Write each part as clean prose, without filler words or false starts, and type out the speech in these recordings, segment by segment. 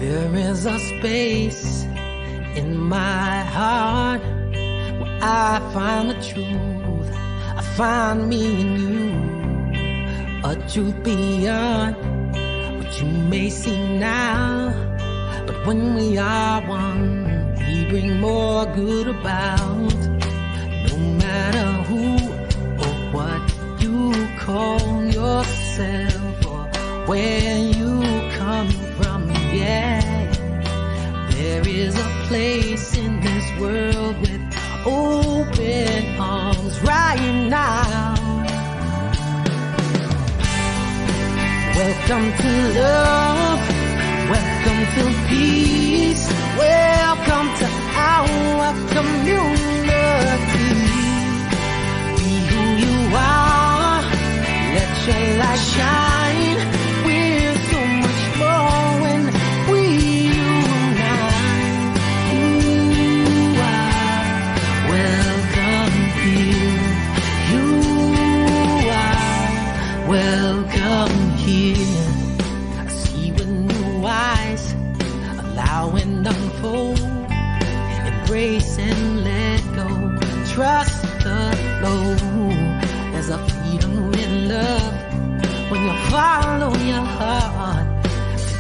There is a space in my heart where I find the truth. I find me in you, a truth beyond what you may see now. But when we are one, we bring more good about. No matter who or what you call yourself or where you come from, yeah. There is a place in this world with open arms right now. Welcome to love, welcome to peace, welcome to our community. Be who you are, let your light shine. We're so much more when we unite. You are welcome here. You are welcome here. I see with new eyes, allow and unfold, embrace and let go, trust the flow. There's a freedom in love when you follow your heart.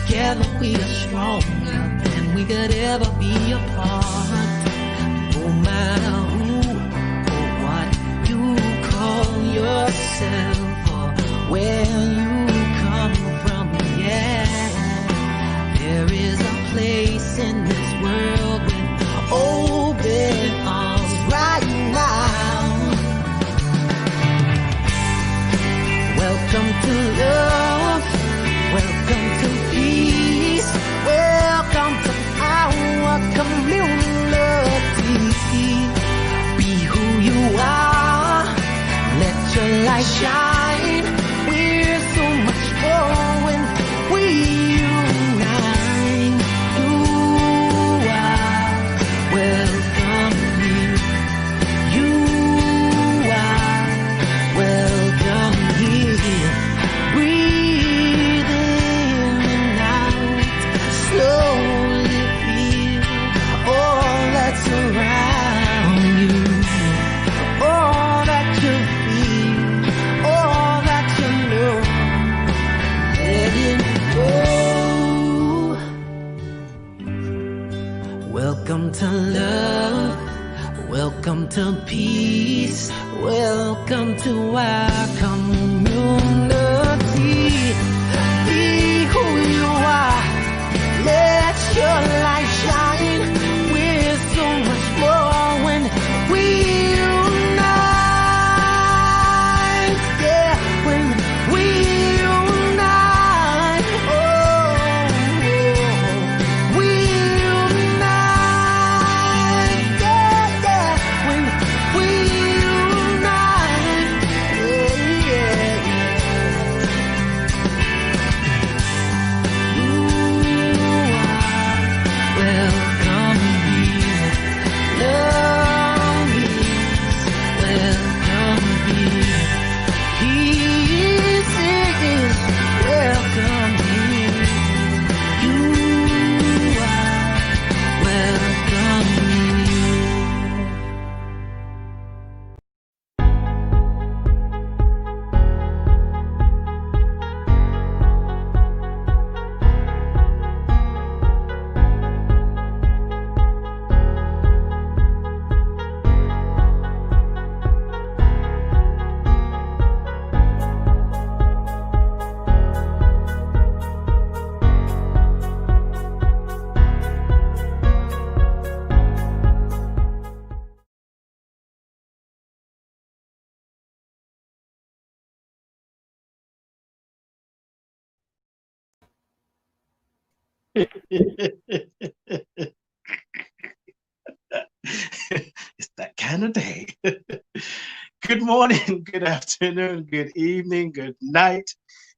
Together we are stronger than we could ever be apart. No matter who or what you call yourself or where you come from, yeah. There is a place in this world with open arms right now. Welcome to love, welcome to peace, welcome to our community. Be who you are, let your light shine. We're so much more when we unite. You are welcome here. You are welcome here. Breathe in and out, slowly feel all that's around you, all that you feel, all that you know. Let it go. Welcome to love, welcome to peace, welcome to our community. Be who you are, let your light shine. We're so much more when we unite. Yeah, when we unite. Oh, we unite. Yeah, yeah, when we unite. Yeah, yeah. You are welcome here. Love is welcome here. Peace is welcome here. You are welcome here. It's that kind of day. Good morning, good afternoon, good evening, good night,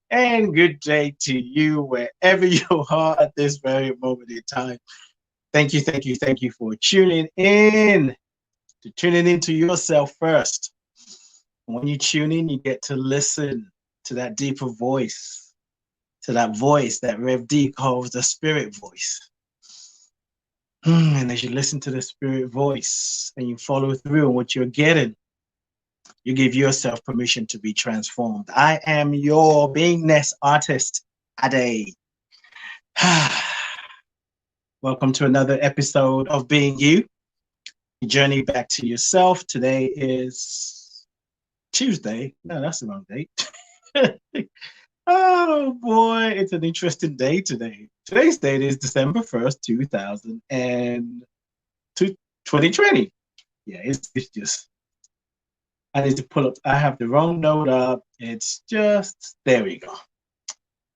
and good day to you wherever you are at this very moment in time. Thank you for tuning in, to tuning into yourself first. When you tune in, you get to listen to that deeper voice, to that voice that Rev D calls the spirit voice. And as you listen to the spirit voice and you follow through on what you're getting, you give yourself permission to be transformed. I am your beingness artist, Ade. Welcome to another episode of Being You, journey back to yourself. Today is Tuesday. No, that's the wrong date. Oh boy, it's an interesting day today. Today's date is December 1st, 2020. Yeah, it's just, I need to pull up, I have the wrong note up. It's just, there we go.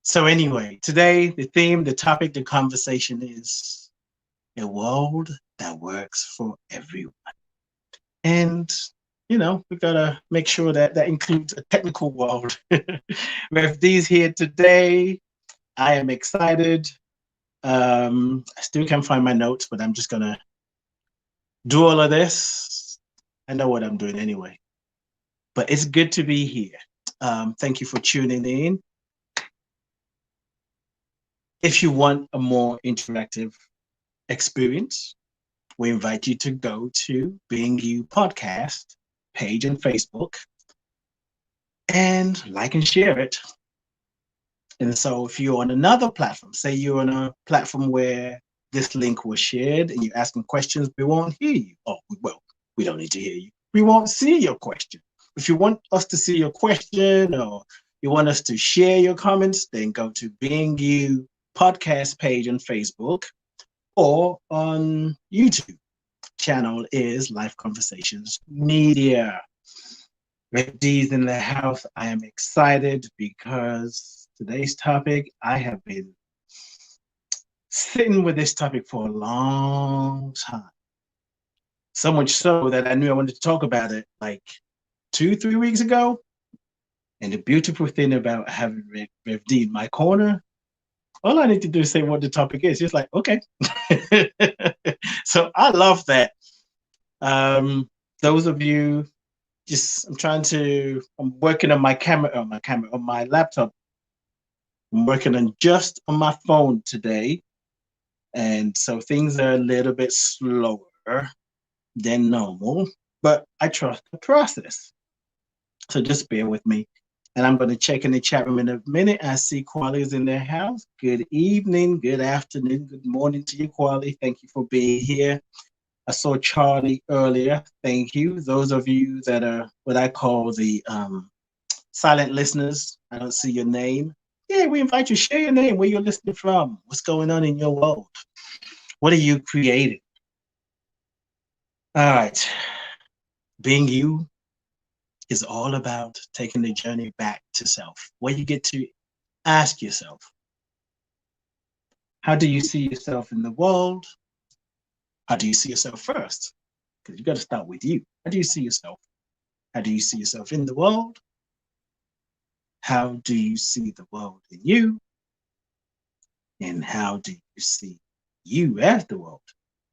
So anyway, today, the theme, the topic, the conversation is a world that works for everyone. And, you know, we gotta make sure that that includes a technical world. Rev D's here today. I am excited. I still can't find my notes, but I'm just gonna do all of this. I know what I'm doing anyway. But it's good to be here. Thank you for tuning in. If you want a more interactive experience, we invite you to go to Being You Podcast page on Facebook and like and share it. And so if you're on another platform, say you're on a platform where this link was shared and you're asking questions, we won't hear you. Oh, well, we don't need to hear you. We won't see your question. If you want us to see your question or you want us to share your comments, then go to Being You Podcast page on Facebook or on YouTube. Channel is Life Conversations Media. Rev D's in the house. I am excited because today's topic, I have been sitting with this topic for a long time. So much so that I knew I wanted to talk about it like 2-3 weeks ago. And the beautiful thing about having Rev D in my corner, all I need to do is say what the topic is. It's like, okay. So I love that. Those of you, I'm working on on my laptop. I'm working on just on my phone today. And so things are a little bit slower than normal, but I trust the process. So just bear with me. And I'm going to check in the chat room in a minute. I see Kwali is in their house. Good evening, good afternoon, good morning to you, Kwali. Thank you for being here. I saw Charlie earlier. Thank you. Those of you that are what I call the silent listeners, I don't see your name. Yeah, we invite you to share your name, where you're listening from, what's going on in your world. What are you creating? All right. Being you is all about taking the journey back to self, where you get to ask yourself, how do you see yourself in the world? How do you see yourself first? Because you got to start with you. How do you see yourself? How do you see yourself in the world? How do you see the world in you? And how do you see you as the world?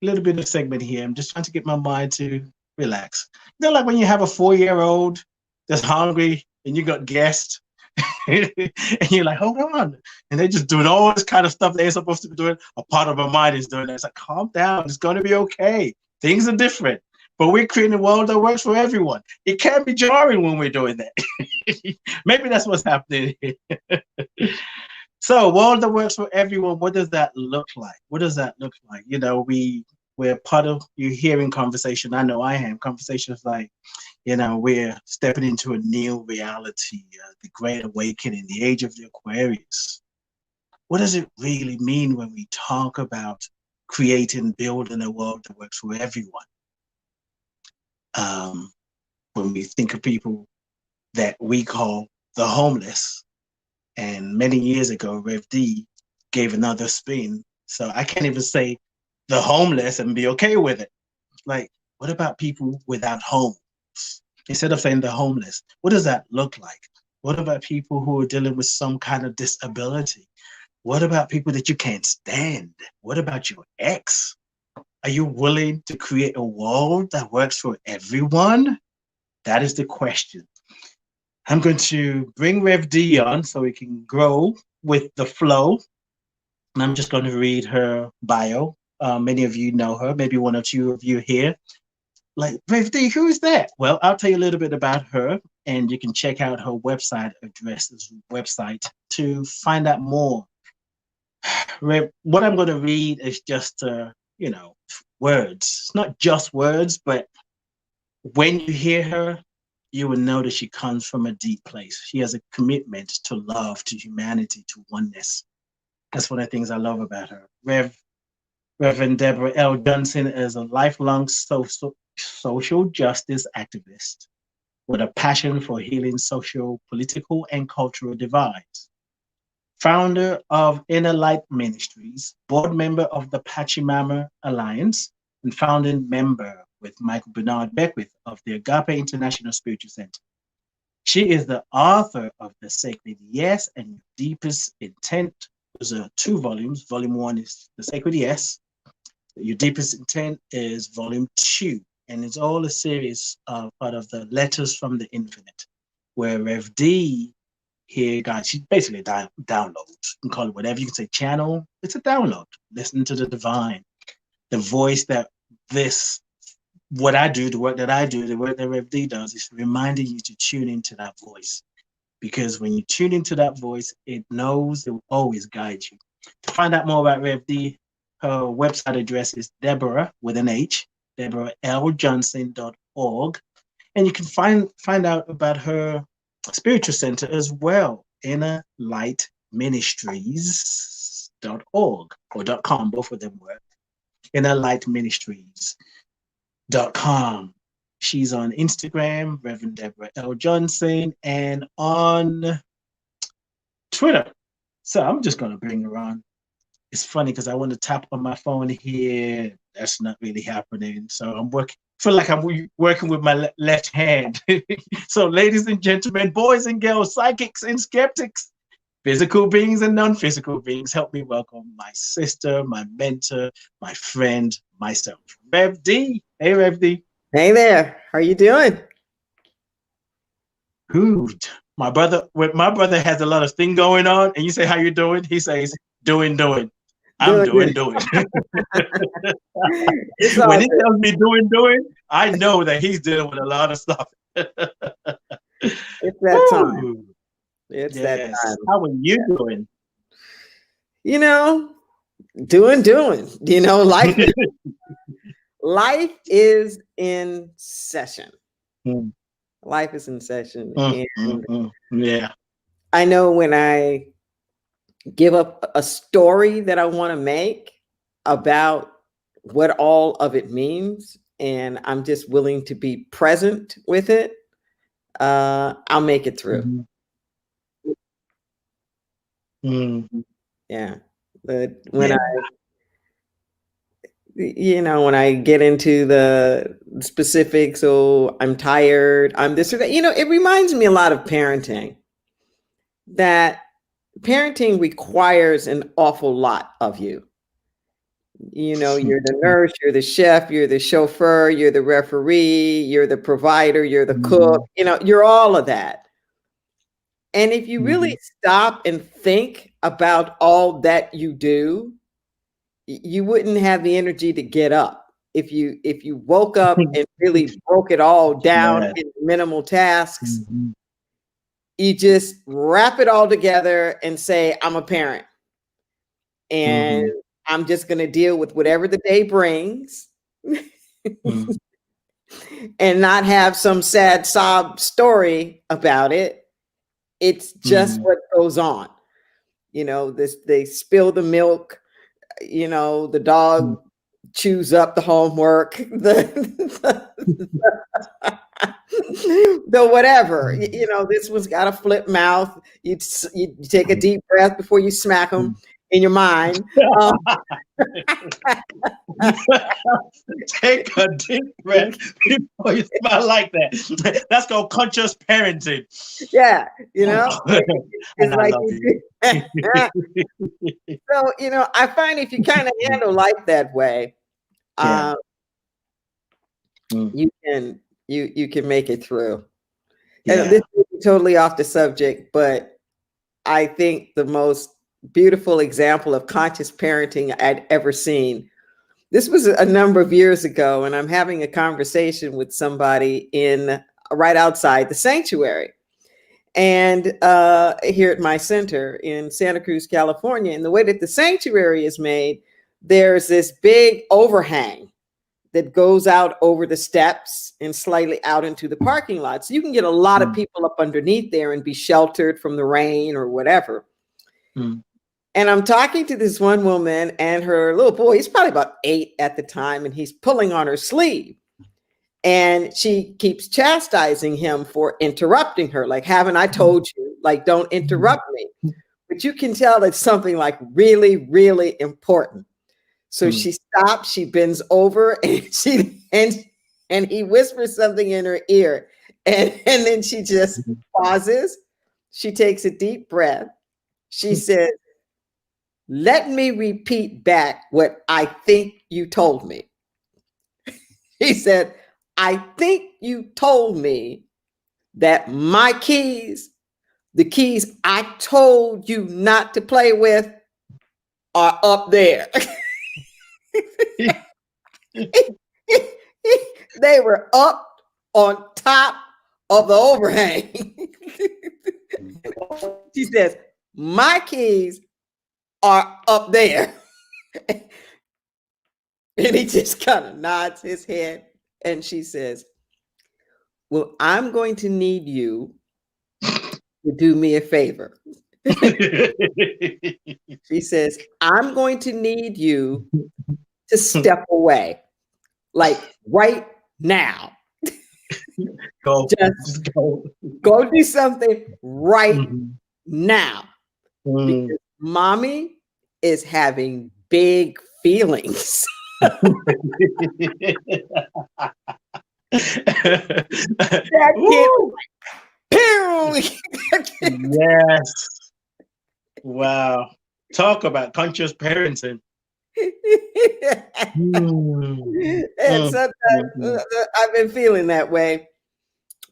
A little bit of segment here. I'm just trying to get my mind to relax. You know, like when you have a 4-year-old that's hungry and you got guests and you're like, hold on. And they're just doing all this kind of stuff they're supposed to be doing. A part of our mind is doing that. It's like, calm down. It's going to be okay. Things are different. But we're creating a world that works for everyone. It can be jarring when we're doing that. Maybe that's what's happening. So, world that works for everyone, what does that look like? What does that look like? You know, we're part of, you're hearing conversation. I know I am. Conversations like, you know, we're stepping into a new reality, the Great Awakening, the Age of the Aquarius. What does it really mean when we talk about creating, building a world that works for everyone? When we think of people that we call the homeless, and many years ago, Rev D gave another spin. So I can't even say the homeless and be okay with it. Like, what about people without homes? Instead of saying the homeless, what does that look like? What about people who are dealing with some kind of disability? What about people that you can't stand? What about your ex? Are you willing to create a world that works for everyone? That is the question. I'm going to bring Rev D on so we can grow with the flow. And I'm just going to read her bio. Many of you know her, maybe one or two of you here. Like, Rev D, who is that? Well, I'll tell you a little bit about her, and you can check out her website website to find out more. What I'm going to read is just, words. It's not just words, but when you hear her, you will know that she comes from a deep place. She has a commitment to love, to humanity, to oneness. That's one of the things I love about her. Reverend Deborah L. Johnson is a lifelong social justice activist with a passion for healing social, political, and cultural divides. Founder of Inner Light Ministries, board member of the Pachimama Alliance, and founding member with Michael Bernard Beckwith of the Agape International Spiritual Center. She is the author of The Sacred Yes and Deepest Intent. Those are 2 volumes. Volume 1 is The Sacred Yes. Your Deepest Intent is volume 2, and it's all a series part of the Letters from the Infinite, where Rev D here, guys, she's basically a download. You can call it whatever. You can say channel. It's a download. Listen to the divine, the voice that what I do, the work that I do, the work that Rev D does is reminding you to tune into that voice. Because when you tune into that voice, it knows, it will always guide you. To find out more about Rev D, her website address is Deborah with an H, DeborahLJohnson.org. And you can find out about her spiritual center as well, Inner Light Ministries.org or .com, both of them work. Inner Light Ministries.com. She's on Instagram, Reverend Deborah L. Johnson, and on Twitter. So I'm just going to bring her on. It's funny because I want to tap on my phone here. That's not really happening. So feel like I'm working with my left hand. So ladies and gentlemen, boys and girls, psychics and skeptics, physical beings and non-physical beings, help me welcome my sister, my mentor, my friend, myself, Rev D. Hey, Rev D. Hey there. How are you doing? Good. My brother has a lot of thing going on, and you say, how you doing? He says, doing. I'm doing. When he tells me doing, I know that he's dealing with a lot of stuff. It's that time. It's that time. How are you doing? Doing. Life is in session. Life is in session. Yeah. I know when I give up a story that I want to make about what all of it means, and I'm just willing to be present with it, I'll make it through. Yeah. But when I get into the specifics, I'm tired, I'm this or that, it reminds me a lot of parenting. That parenting requires an awful lot of you. You're the nurse, you're the chef, you're the chauffeur, you're the referee, you're the provider, you're the cook, you're all of that. And if you really stop and think about all that you do, you wouldn't have the energy to get up. If you woke up and really broke it all down in minimal tasks, you just wrap it all together and say, I'm a parent. And I'm just going to deal with whatever the day brings and not have some sad sob story about it. It's just what goes on. They spill the milk, the dog chews up the homework, the whatever, this one's got a flip mouth. You take a deep breath before you smack them in your mind. Take a deep breath before you smile like that. That's called conscious parenting. Yeah, it's like so, I find if you kind of handle life that way, you can make it through. And this is totally off the subject, but I think, the most beautiful example of conscious parenting I'd ever seen. This was a number of years ago, and I'm having a conversation with somebody right outside the sanctuary, and here at my center in Santa Cruz, California. And the way that the sanctuary is made, there's this big overhang that goes out over the steps and slightly out into the parking lot. So you can get a lot of people up underneath there and be sheltered from the rain or whatever. And I'm talking to this one woman and her little boy. He's probably about 8 at the time, and he's pulling on her sleeve. And she keeps chastising him for interrupting her. Like, haven't I told you? Like, don't interrupt me. But you can tell it's something like really, really important. So she stops, she bends over, and he whispers something in her ear. And then she just pauses. She takes a deep breath. She says, "Let me repeat back what I think you told me." He said, "I think you told me that my keys, the keys I told you not to play with, are up there." They were up on top of the overhang. She says, "My keys are up there." And he just kind of nods his head. And she says, "Well, I'm going to need you to do me a favor." She says, "I'm going to need you to step away, like right now. Just go do something right now. Because mommy is having big feelings." That kid, yes. Wow. Talk about conscious parenting. And sometimes I've been feeling that way.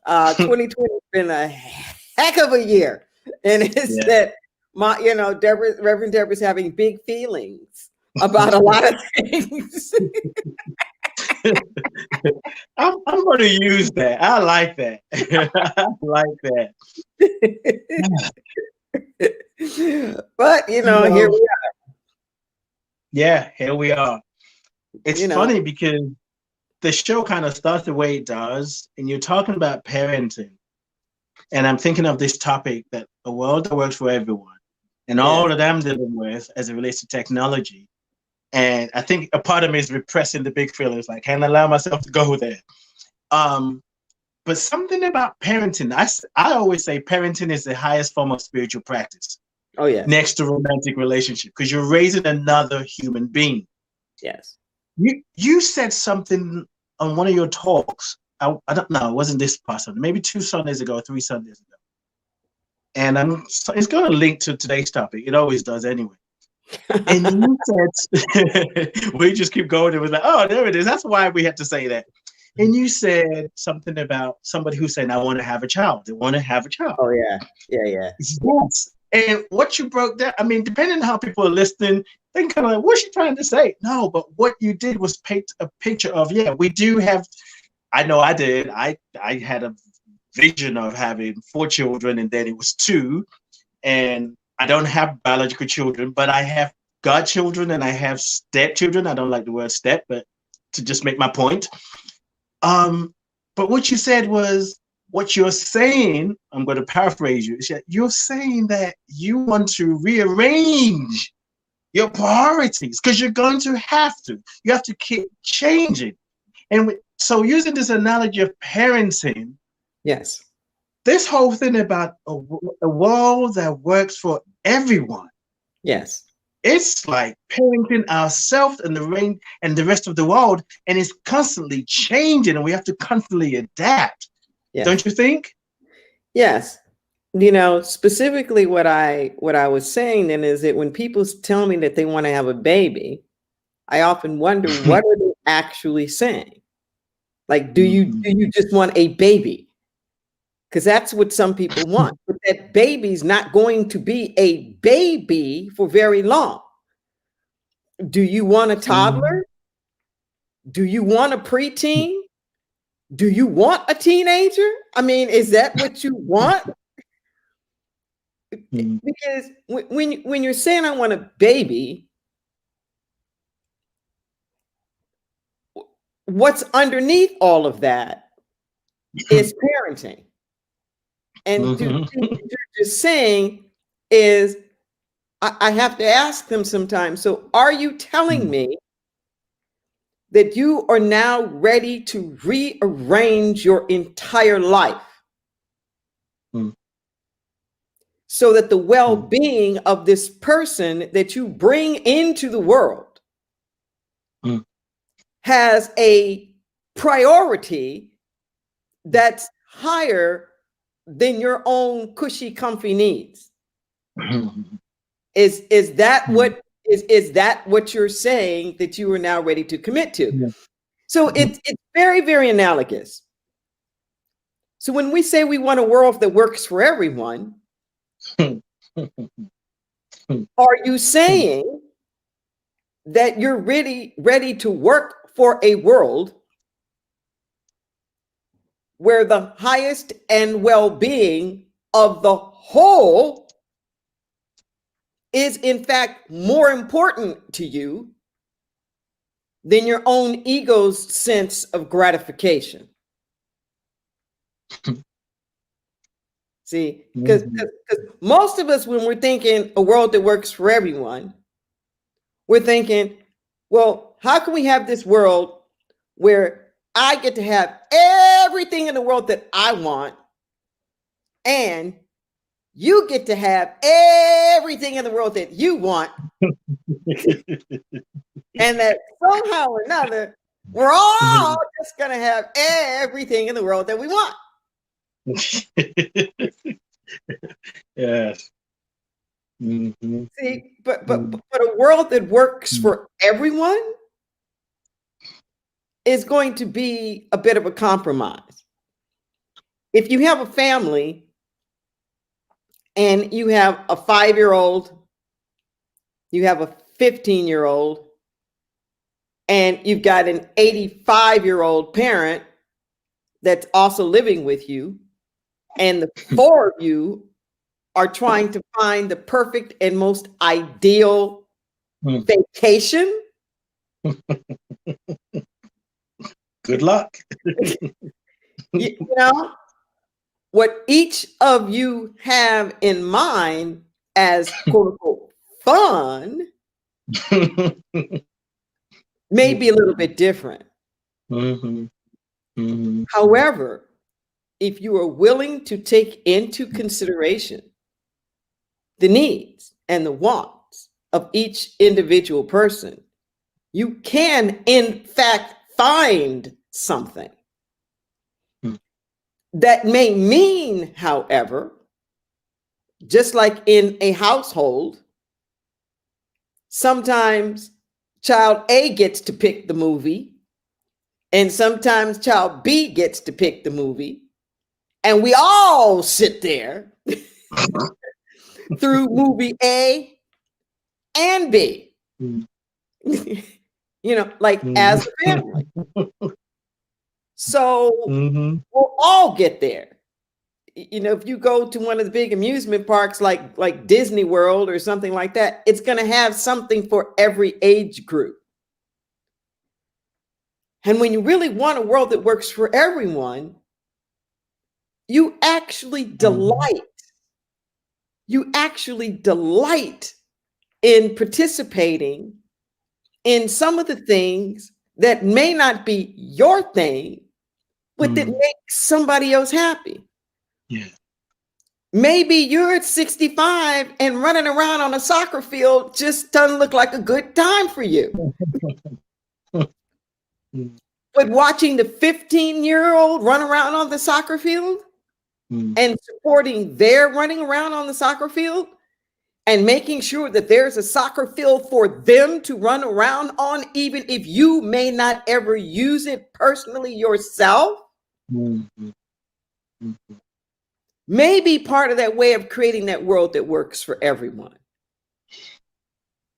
2020 has been a heck of a year, and it's that Reverend Deborah's having big feelings about a lot of things. I'm going to use that. I like that. I like that. But here we are. Yeah, here we are. It's funny because the show kind of starts the way it does, and you're talking about parenting. And I'm thinking of this topic, that a world that works for everyone, and all that I'm dealing with as it relates to technology. And I think a part of me is repressing the big feelings, like, can't allow myself to go there. But something about parenting, I always say parenting is the highest form of spiritual practice. Oh, yeah. Next to romantic relationship, because you're raising another human being. Yes. You said something on one of your talks. I don't know. It wasn't this past Sunday. Maybe 2 Sundays ago, 3 Sundays ago. And it's going to link to today's topic. It always does anyway. And you said, we just keep going. It was like, oh, there it is. That's why we had to say that. And you said something about somebody who's saying, I want to have a child. They want to have a child. Oh, yeah. Yeah. Yes. And what you broke down, I mean, depending on how people are listening, they can kind of like, what's she trying to say? No, but what you did was paint a picture of, we do have, I know I did. I had a vision of having 4 children, and then it was 2. And I don't have biological children, but I have godchildren and I have stepchildren. I don't like the word step, but to just make my point. But what you said was, what you're saying, I'm going to paraphrase you. You're saying that you want to rearrange your priorities because you're going to have to. You have to keep changing. And so using this analogy of parenting, yes, this whole thing about a world that works for everyone. Yes. It's like parenting ourselves and the rest of the world, and it's constantly changing, and we have to constantly adapt. Yes. Don't you think? Yes. Specifically what I was saying then is that when people tell me that they want to have a baby, I often wonder, what are they actually saying? Like, do you just want a baby? because that's what some people want. But that baby's not going to be a baby for very long. Do you want a toddler? Do you want a preteen? Do you want a teenager? I mean, is that what you want? Because when you're saying I want a baby, what's underneath all of that is parenting. And what you're just saying is, I have to ask them sometimes, so are you telling me that you are now ready to rearrange your entire life so that the well-being of this person that you bring into the world has a priority that's higher than your own cushy, comfy needs? Is that what is that what you're saying that you are now ready to commit to? So it's very, very analogous. So when we say we want a world that works for everyone, are you saying that you're really ready to work for a world where the highest and well-being of the whole is in fact more important to you than your own ego's sense of gratification? See, because most of us, when we're thinking a world that works for everyone, we're thinking, well, how can we have this world where I get to have everything in the world that I want, and you get to have everything in the world that you want, and that somehow or another, we're all just going to have everything in the world that we want. Yes. See, but a world that works for everyone is going to be a bit of a compromise. If you have a family and you have a 5-year-old, you have a 15-year-old, and you've got an 85-year-old parent that's also living with you, and the four of you are trying to find the perfect and most ideal vacation. Good luck. You know, what each of you have in mind as quote unquote fun may be a little bit different. However, if you are willing to take into consideration the needs and the wants of each individual person, you can, in fact, find something. That may mean, however, just like in a household, sometimes child A gets to pick the movie, and sometimes child B gets to pick the movie, and we all sit there through movie A and B, you know, like as a family. So we'll all get there. You know, if you go to one of the big amusement parks like Disney World or something like that, it's going to have something for every age group. And when you really want a world that works for everyone, you actually delight. You actually delight in participating in some of the things that may not be your thing, but that makes somebody else happy. Yeah. Maybe you're at 65 and running around on a soccer field just doesn't look like a good time for you. But watching the 15-year-old run around on the soccer field and supporting their running around on the soccer field and making sure that there's a soccer field for them to run around on, even if you may not ever use it personally yourself. may be part of that way of creating that world that works for everyone.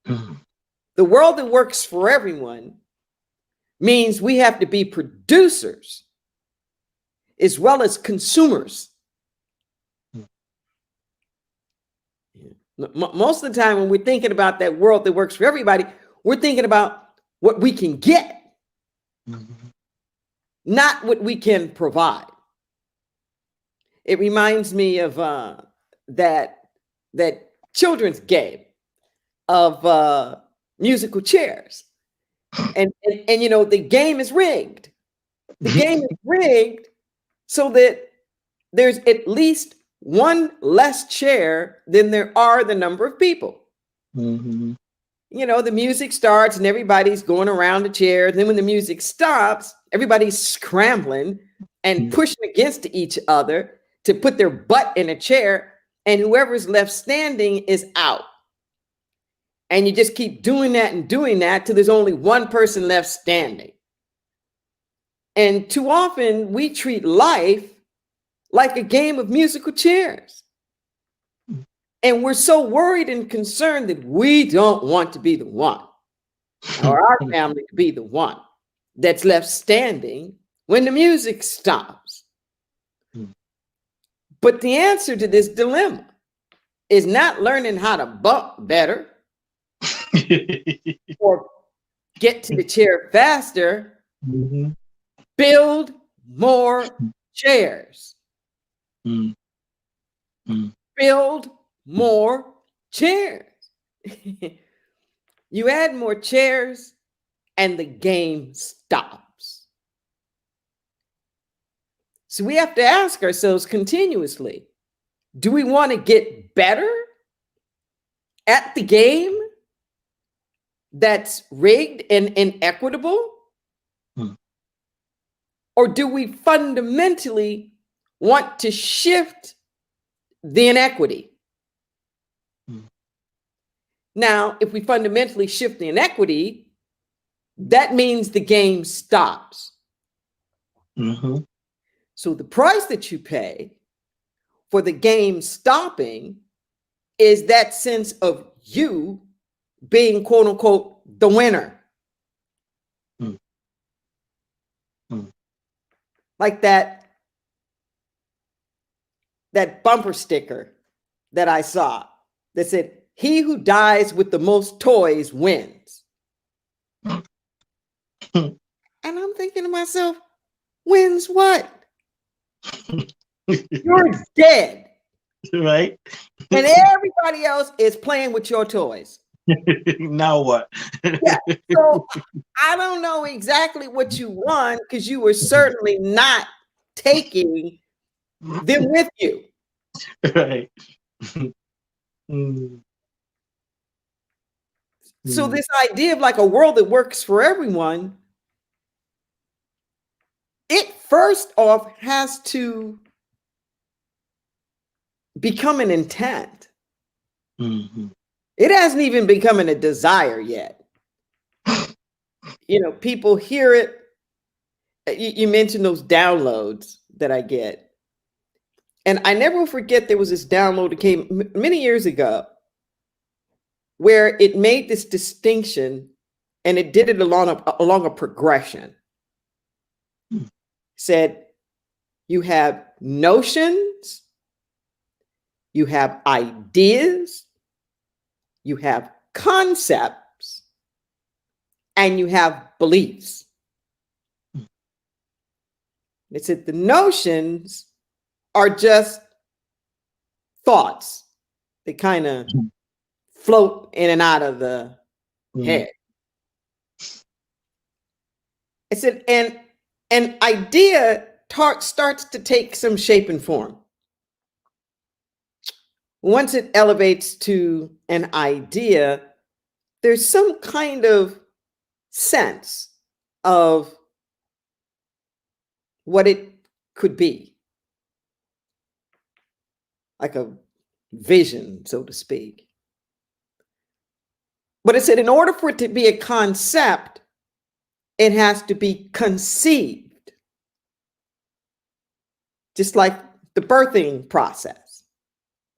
The world that works for everyone means we have to be producers as well as consumers. Most of the time when we're thinking about that world that works for everybody, we're thinking about what we can get, not what we can provide. It reminds me of that children's game of musical chairs. And you know, the game is rigged. The game is rigged so that there's at least one less chair than there are the number of people. You know, the music starts and everybody's going around the chair. And then when the music stops, everybody's scrambling and pushing against each other to put their butt in a chair. And whoever's left standing is out. And you just keep doing that till there's only one person left standing. And too often we treat life like a game of musical chairs. And we're so worried and concerned that we don't want to be the one, or our family to be the one that's left standing when the music stops. But the answer to this dilemma is not learning how to bump better or get to the chair faster. Build more chairs. Build more chairs. You add more chairs and the game stops. So we have to ask ourselves continuously, do we want to get better at the game that's rigged and inequitable? Or do we fundamentally want to shift the inequity? Now, if we fundamentally shift the inequity, that means the game stops. So the price that you pay for the game stopping is that sense of you being, quote unquote, the winner. Like that bumper sticker that I saw that said, "He who dies with the most toys wins." And I'm thinking to myself, wins what? You're dead. Right? And everybody else is playing with your toys. Now what? Yeah. So I don't know exactly what you won, because you were certainly not taking them with you. Right. So this idea of like a world that works for everyone, it first off has to become an intent. It hasn't even become a desire yet. You know, people hear it. You mentioned those downloads that I get. And I never will forget, there was this download that came many years ago where it made this distinction, and it did it along a progression. Said, you have notions, you have ideas, you have concepts, and you have beliefs. It said the notions are just thoughts. They kind of float in and out of the head. It said, and an idea starts to take some shape and form. Once it elevates to an idea, there's some kind of sense of what it could be, like a vision, so to speak. But it said in order for it to be a concept, it has to be conceived. Just like the birthing process.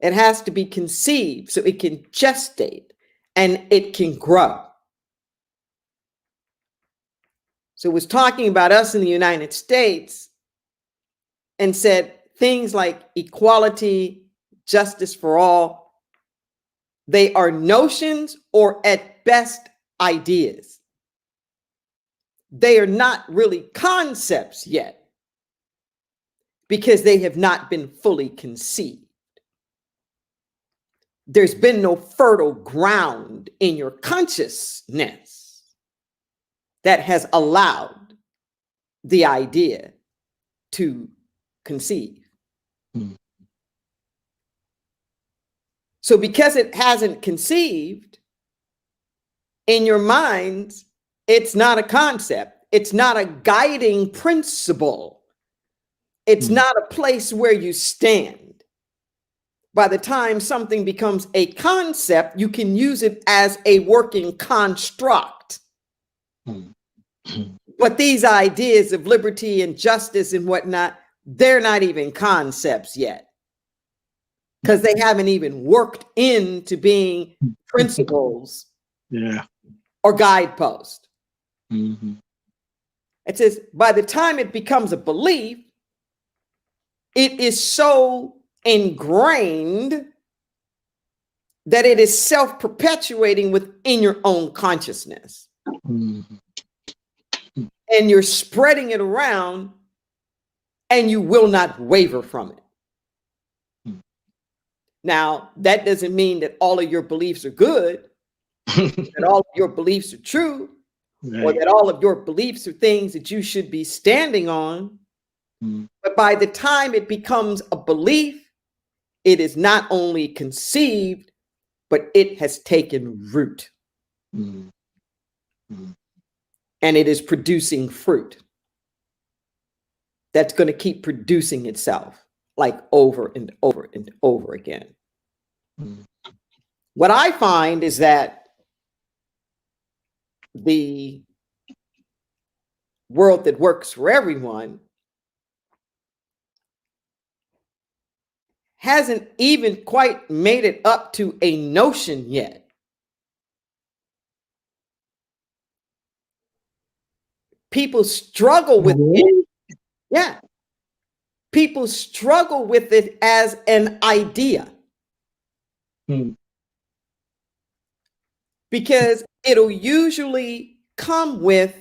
It has to be conceived so it can gestate and it can grow. So it was talking about us in the United States and said things like equality, justice for all, they are notions or at best ideas. They are not really concepts yet because they have not been fully conceived. There's been no fertile ground in your consciousness that has allowed the idea to conceive. So because it hasn't conceived in your minds, it's not a concept. It's not a guiding principle. It's not a place where you stand. By the time something becomes a concept, you can use it as a working construct. But these ideas of liberty and justice and whatnot, they're not even concepts yet, because they haven't even worked into being principles or guideposts. It says by the time it becomes a belief, it is so ingrained that it is self-perpetuating within your own consciousness. And you're spreading it around and you will not waver from it. Now, that doesn't mean that all of your beliefs are good, that all of your beliefs are true, or that all of your beliefs are things that you should be standing on. But by the time it becomes a belief, it is not only conceived, but it has taken root. And it is producing fruit that's going to keep producing itself like over and over and over again. What I find is that the world that works for everyone hasn't even quite made it up to a notion yet. People struggle with it. Yeah. People struggle with it as an idea. Because it'll usually come with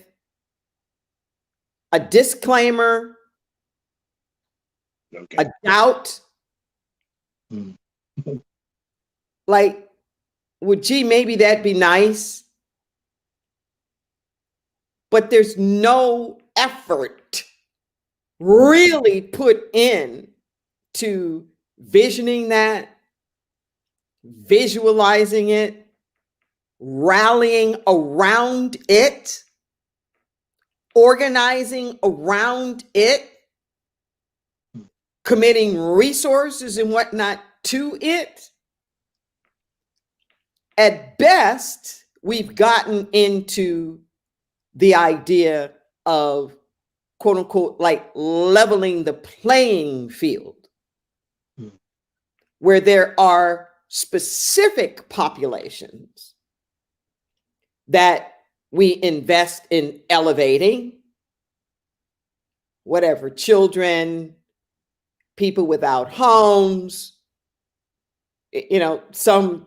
a disclaimer, a doubt. Like, well, gee, maybe that'd be nice. But there's no effort really put in to visioning that, visualizing it, rallying around it, organizing around it, committing resources and whatnot to it. At best, we've gotten into the idea of, quote unquote, like leveling the playing field, where there are specific populations that we invest in elevating, whatever, children, people without homes, you know, some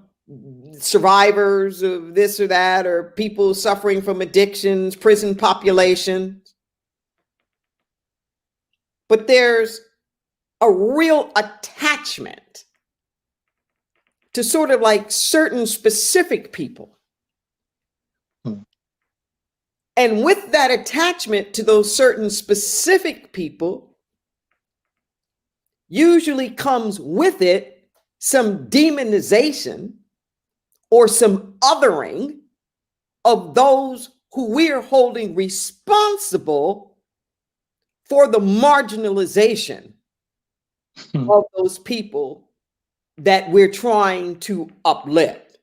survivors of this or that, or people suffering from addictions, prison populations. But there's a real attachment to sort of like certain specific people. And with that attachment to those certain specific people, usually comes with it some demonization or some othering of those who we're holding responsible for the marginalization of those people that we're trying to uplift.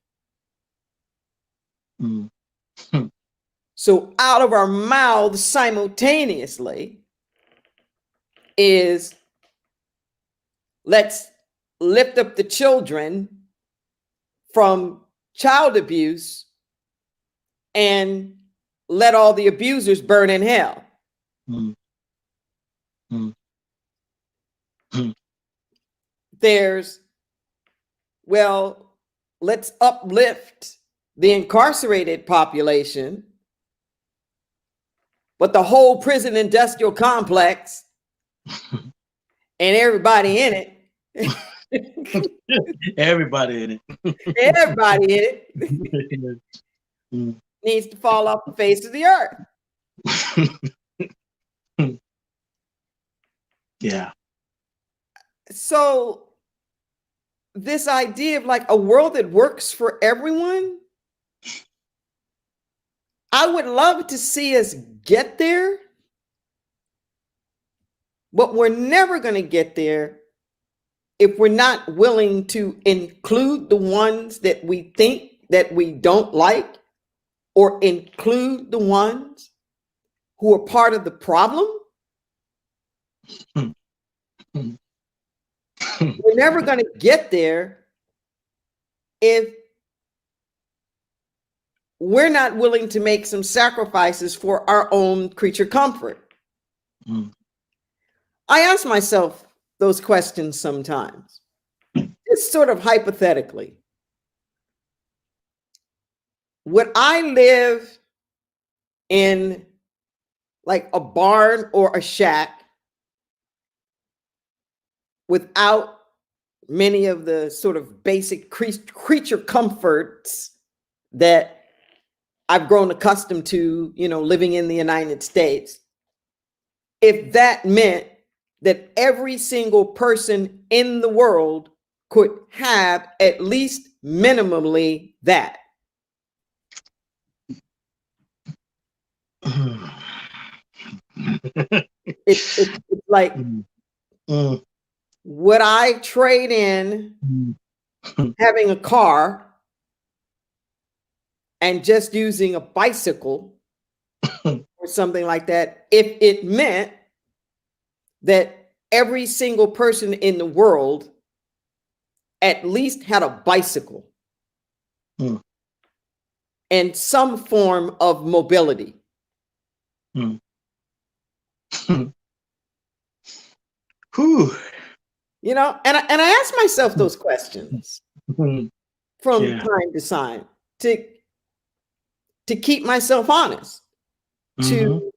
So out of our mouths simultaneously is let's lift up the children from child abuse and let all the abusers burn in hell. Mm. Mm. Mm. There's, well, let's uplift the incarcerated population, but the whole prison industrial complex and everybody in it. Everybody in it. Everybody in it needs to fall off the face of the earth. Yeah. So this idea of like a world that works for everyone, I would love to see us get there, but we're never going to get there if we're not willing to include the ones that we think that we don't like, or include the ones who are part of the problem. We're never going to get there if we're not willing to make some sacrifices for our own creature comfort. I ask myself those questions sometimes, just sort of hypothetically. Would I live in like a barn or a shack without many of the sort of basic creature comforts that I've grown accustomed to, you know, living in the United States, if that meant that every single person in the world could have at least minimally that? It's like, would I trade in having a car and just using a bicycle or something like that if it meant that every single person in the world at least had a bicycle and some form of mobility? You know, and I ask myself those questions from time to time to keep myself honest, to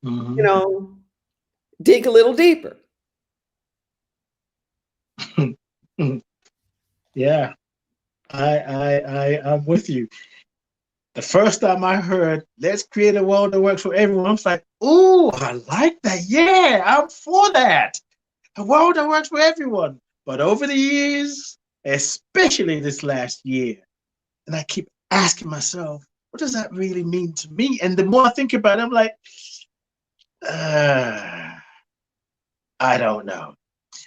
you know, dig a little deeper. Yeah, I'm with you. The first time I heard, let's create a world that works for everyone, I was like, ooh, I like that. Yeah, I'm for that. A world that works for everyone. But over the years, especially this last year, and I keep asking myself, what does that really mean to me? And the more I think about it, I'm like, I don't know.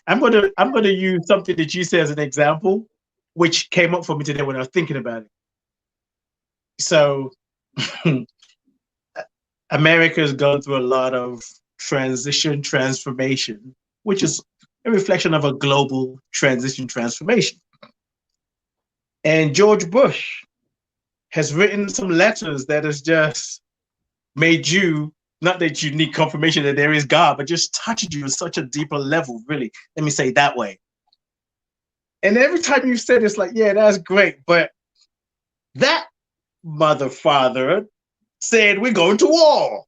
I'm gonna use something that you said as an example, which came up for me today when I was thinking about it. So America's gone through a lot of transformation, which is a reflection of a global transformation. And George Bush has written some letters that has just made you, not that you need confirmation that there is God, but just touched you at such a deeper level, really. Let me say it that way. And every time you said it's like, yeah, that's great, but that mother father said we're going to war.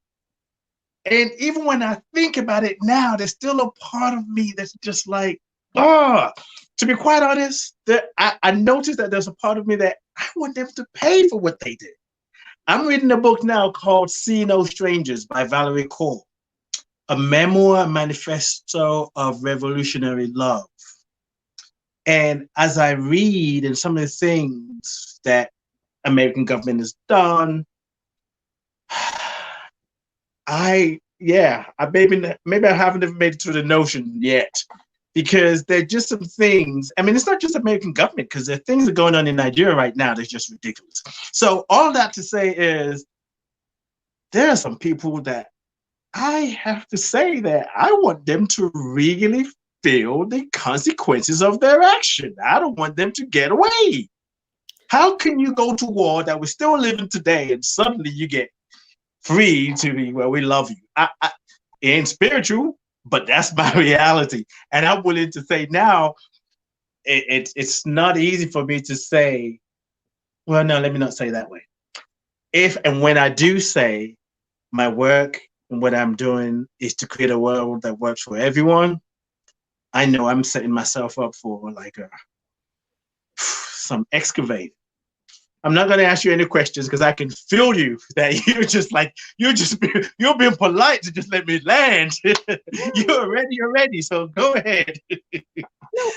And even when I think about it now, there's still a part of me that's just like, to be quite honest, that I noticed that there's a part of me that I want them to pay for what they did. I'm reading a book now called See No Strangers by Valerie Kaur, a memoir manifesto of revolutionary love. And as I read and some of the things that American government has done, maybe I haven't made it to the notion yet, because there are just some things. I mean, it's not just American government, because there are things that are going on in Nigeria right now that's just ridiculous. So all that to say is, there are some people that I have to say that I want them to really feel the consequences of their action. I don't want them to get away. How can you go to war that we're still living today and suddenly you get free to be, well, we love you? It ain't spiritual, but that's my reality. And I'm willing to say now, it's not easy for me to say, well, no, let me not say that way. If and when I do say my work and what I'm doing is to create a world that works for everyone, I know I'm setting myself up for like some excavate. I'm not going to ask you any questions because I can feel you that you're being polite to just let me land. You're ready. So go ahead. No,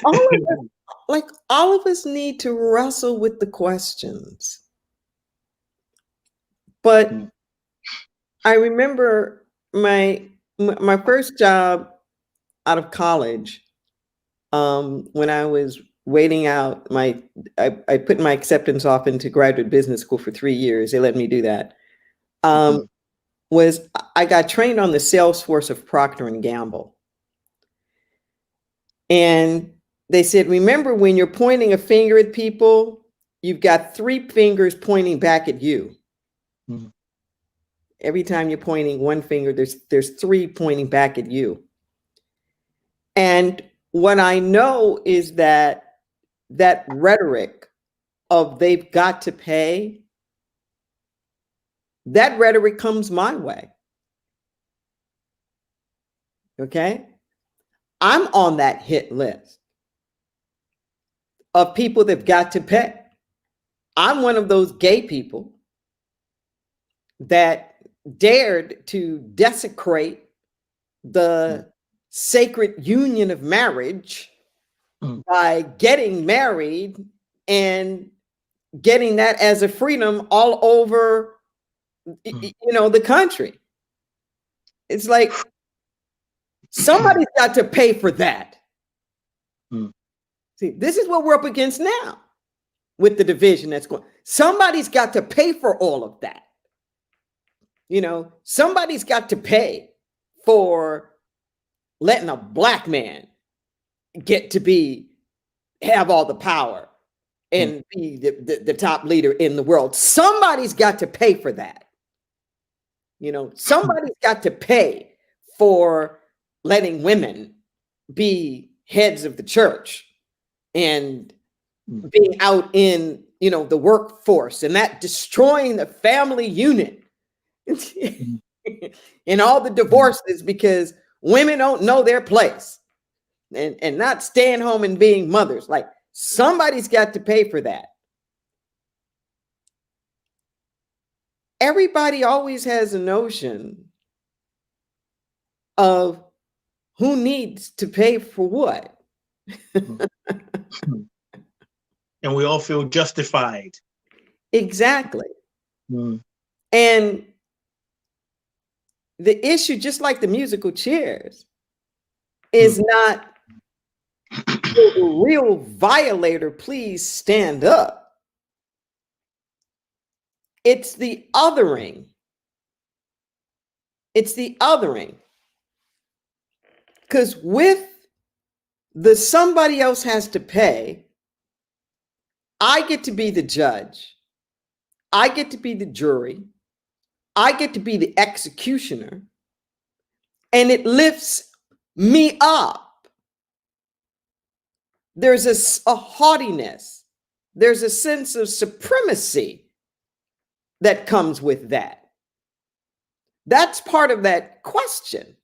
all of us need to wrestle with the questions. But I remember my first job out of college, when I was waiting out I put my acceptance off into graduate business school for 3 years. They let me do that. Was I got trained on the sales force of Procter & Gamble. And they said, remember, when you're pointing a finger at people, you've got 3 fingers pointing back at you. Mm-hmm. Every time you're pointing one finger, there's 3 pointing back at you. And what I know is that rhetoric of they've got to pay, that rhetoric comes my way. Okay? I'm on that hit list of people that've got to pay. I'm one of those gay people that dared to desecrate the sacred union of marriage by getting married and getting that as a freedom all over, the country. It's like somebody's got to pay for that. See, this is what we're up against now with the division that's going. Somebody's got to pay for all of that. Somebody's got to pay for letting a Black man get to have all the power and be the top leader in the world. Somebody's got to pay for that. Somebody's got to pay for letting women be heads of the church and being out in, the workforce, and that destroying the family unit and all the divorces because women don't know their place and not staying home and being mothers. Like, somebody's got to pay for that. Everybody always has a notion of who needs to pay for what. And we all feel justified. Exactly. And the issue, just like the musical chairs, is not the real violator, please stand up. It's the othering. It's the othering. Because with the somebody else has to pay, I get to be the judge. I get to be the jury. I get to be the executioner. And it lifts me up. There's a haughtiness. There's a sense of supremacy that comes with that. That's part of that question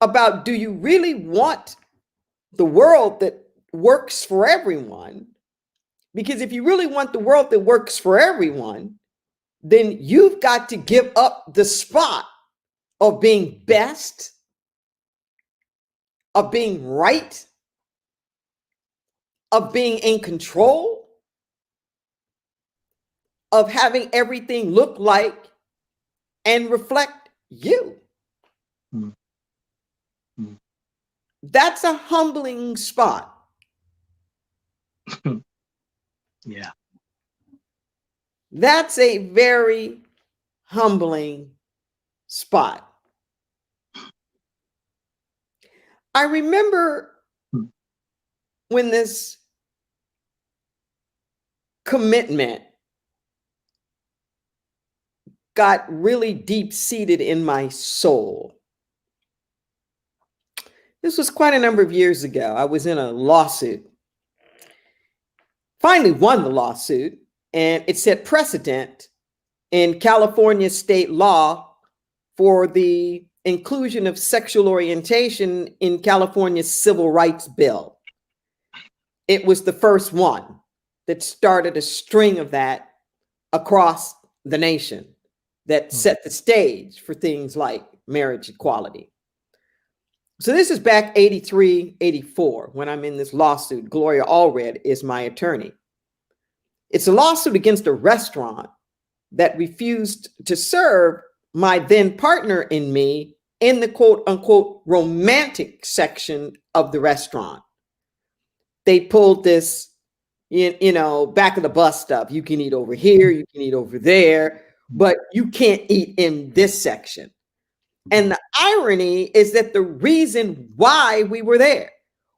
about, do you really want the world that works for everyone? Because if you really want the world that works for everyone, then you've got to give up the spot of being best, of being right, of being in control, of having everything look like and reflect you. That's a humbling spot. Yeah. That's a very humbling spot. I remember when this commitment got really deep seated in my soul. This was quite a number of years ago. I was in a lawsuit. Finally won the lawsuit, and it set precedent in California state law for the inclusion of sexual orientation in California's civil rights bill. It was the first one that started a string of that across the nation that set the stage for things like marriage equality. So this is back 83, 84, when I'm in this lawsuit. Gloria Allred is my attorney. It's a lawsuit against a restaurant that refused to serve my then partner and me in the quote unquote romantic section of the restaurant. They pulled this, back of the bus stuff. You can eat over here, you can eat over there, but you can't eat in this section. And the irony is that the reason why we were there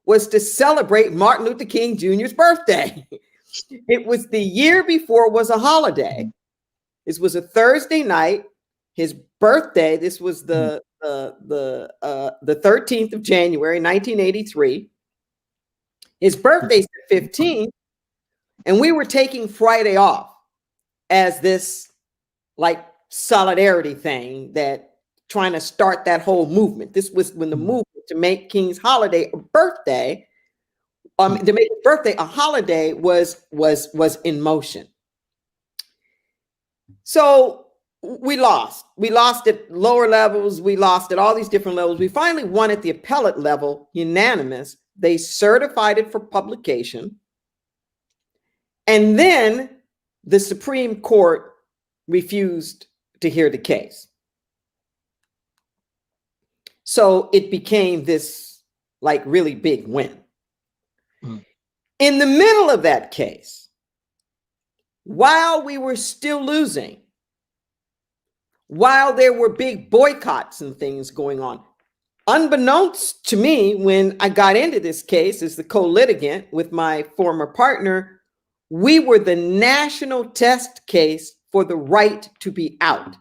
was to celebrate Martin Luther King Jr.'s birthday. It was the year before was a holiday. This was a Thursday night. His birthday, this was the 13th of January, 1983. His birthday's the 15th, and we were taking Friday off as this like solidarity thing that trying to start that whole movement. This was when the movement to make King's holiday a birthday, to make his birthday a holiday was in motion. So we lost. We lost at lower levels. We lost at all these different levels. We finally won at the appellate level, unanimous. They certified it for publication. And then the Supreme Court refused to hear the case. So it became this like really big win. In the middle of that case, while we were still losing, while there were big boycotts and things going on, unbeknownst to me, when I got into this case as the co-litigant with my former partner, we were the national test case for the right to be out.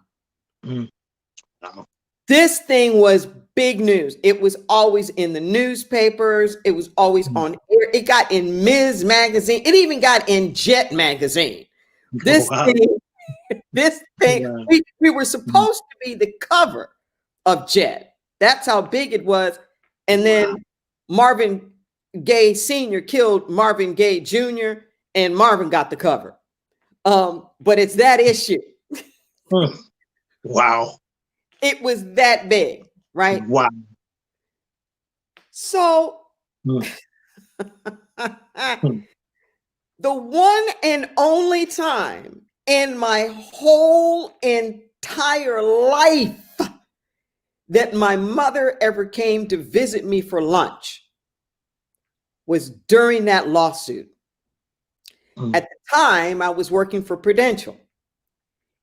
This thing was big news. It was always in the newspapers. It was always on air. It got in Ms. Magazine. It even got in Jet Magazine. This thing, we were supposed to be the cover of Jet. That's how big it was. And then Marvin Gaye Sr. killed Marvin Gaye Jr. and Marvin got the cover. But it's that issue. Wow. It was that big, right? Wow. So the one and only time in my whole entire life that my mother ever came to visit me for lunch was during that lawsuit. At the time, I was working for Prudential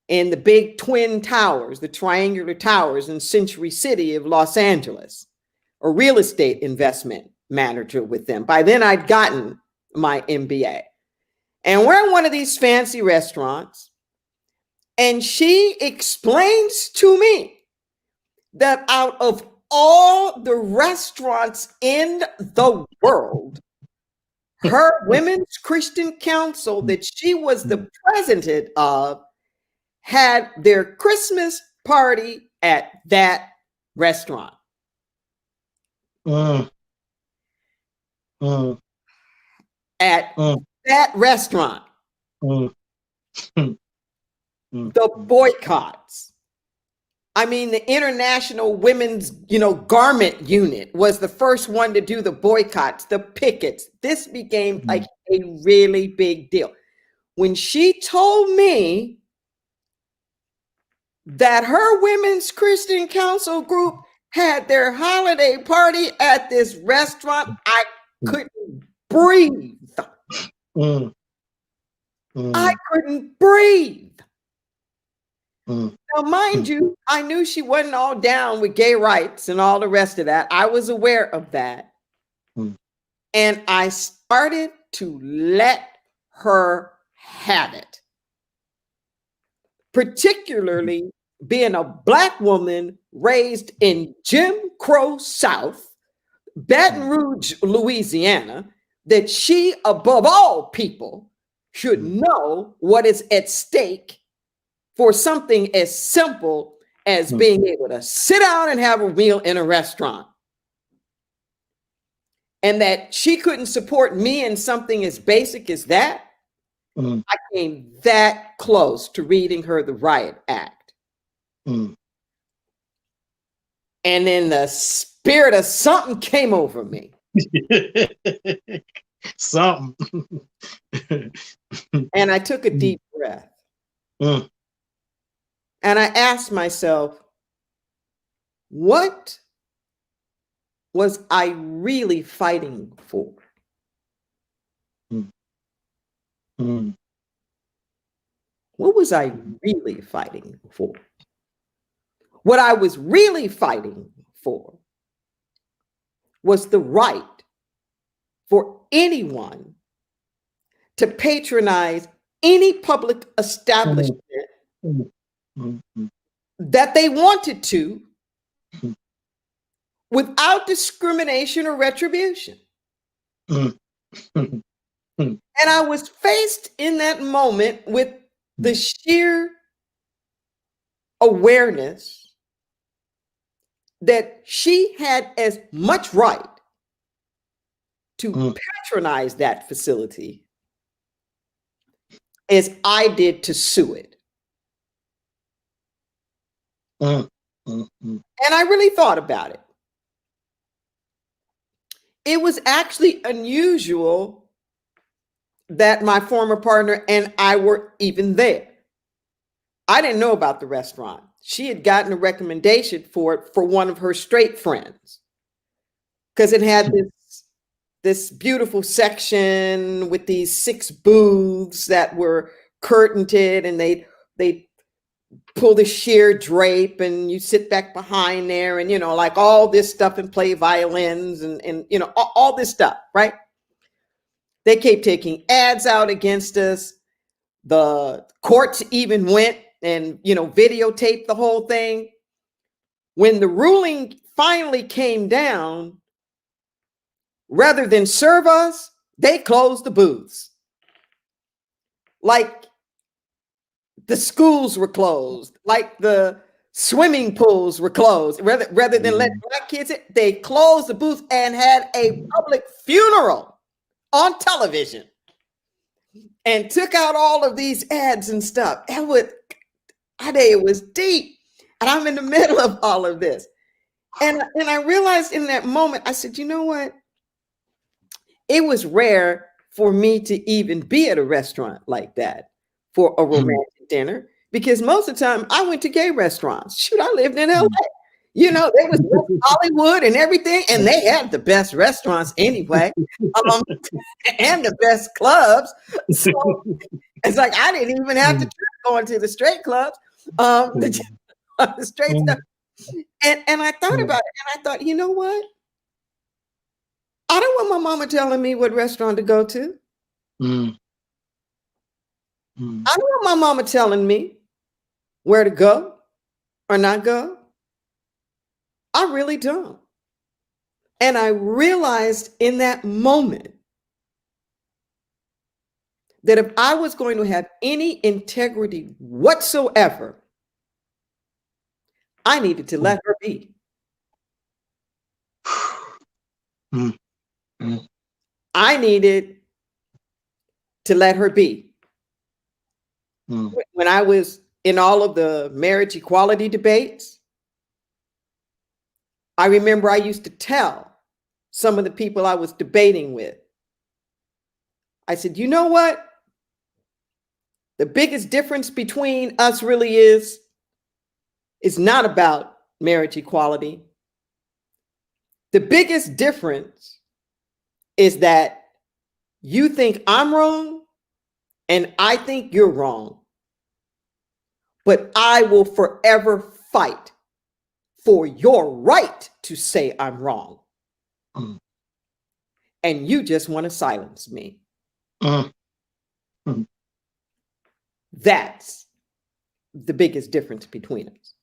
in the big twin towers, the triangular towers in Century City of Los Angeles, a real estate investment manager with them. By then, I'd gotten my MBA. And we're in one of these fancy restaurants, and she explains to me that out of all the restaurants in the world, her Women's Christian Council that she was the president of had their Christmas party at that restaurant. At that restaurant. The boycotts. I mean, the International Women's, Garment Unit was the first one to do the boycotts, the pickets. This became like a really big deal. When she told me that her Women's Christian Council group had their holiday party at this restaurant, I couldn't breathe. I couldn't breathe. Now, mind you, I knew she wasn't all down with gay rights and all the rest of that. I was aware of that. And I started to let her have it. Particularly being a Black woman raised in Jim Crow South, Baton Rouge, Louisiana, that she, above all people, should know what is at stake for something as simple as being able to sit down and have a meal in a restaurant. And that she couldn't support me in something as basic as that. I came that close to reading her the Riot Act. And then the spirit of something came over me. Something. And I took a deep breath. And I asked myself, what was I really fighting for? What was I really fighting for? What I was really fighting for was the right for anyone to patronize any public establishment that they wanted to without discrimination or retribution. And I was faced in that moment with the sheer awareness that she had as much right to patronize that facility as I did to sue it. And I really thought about it. It was actually unusual that my former partner and I were even there. I didn't know about the restaurant. She had gotten a recommendation for it for one of her straight friends because it had this beautiful section with these 6 booths that were curtained, and they pull the sheer drape and you sit back behind there and, like all this stuff, and play violins and all this stuff, right? They kept taking ads out against us. The courts even went and, videotaped the whole thing. When the ruling finally came down, rather than serve us, they closed the booths. Like the schools were closed, like the swimming pools were closed. Rather than let Black kids in, they closed the booth and had a public funeral on television and took out all of these ads and stuff. It was deep. And I'm in the middle of all of this. And I realized in that moment, I said, you know what? It was rare for me to even be at a restaurant like that for a romantic dinner, because most of the time I went to gay restaurants. Shoot, I lived in LA. There was West Hollywood and everything, and they had the best restaurants anyway, and the best clubs. So it's like I didn't even have to go into the straight clubs, the straight stuff. And I thought about it, and I thought, you know what? I don't want my mama telling me what restaurant to go to. I don't want my mama telling me where to go or not go. I really don't. And I realized in that moment that if I was going to have any integrity whatsoever, I needed to let her be. I needed to let her be. When I was in all of the marriage equality debates, I remember I used to tell some of the people I was debating with, I said, you know what? The biggest difference between us really is not about marriage equality. The biggest difference is that you think I'm wrong and I think you're wrong. But I will forever fight for your right to say I'm wrong. and you just want to silence me. Mm-hmm. That's the biggest difference between us.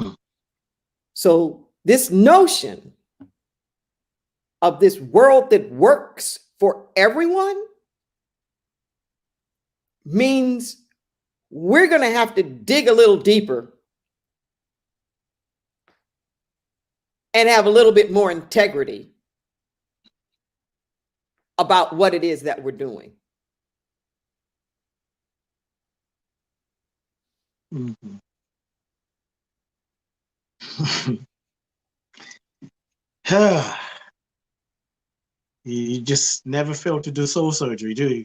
Mm-hmm. So this notion of this world that works for everyone means we're going to have to dig a little deeper and have a little bit more integrity about what it is that we're doing. Mm-hmm. You just never fail to do soul surgery, do you?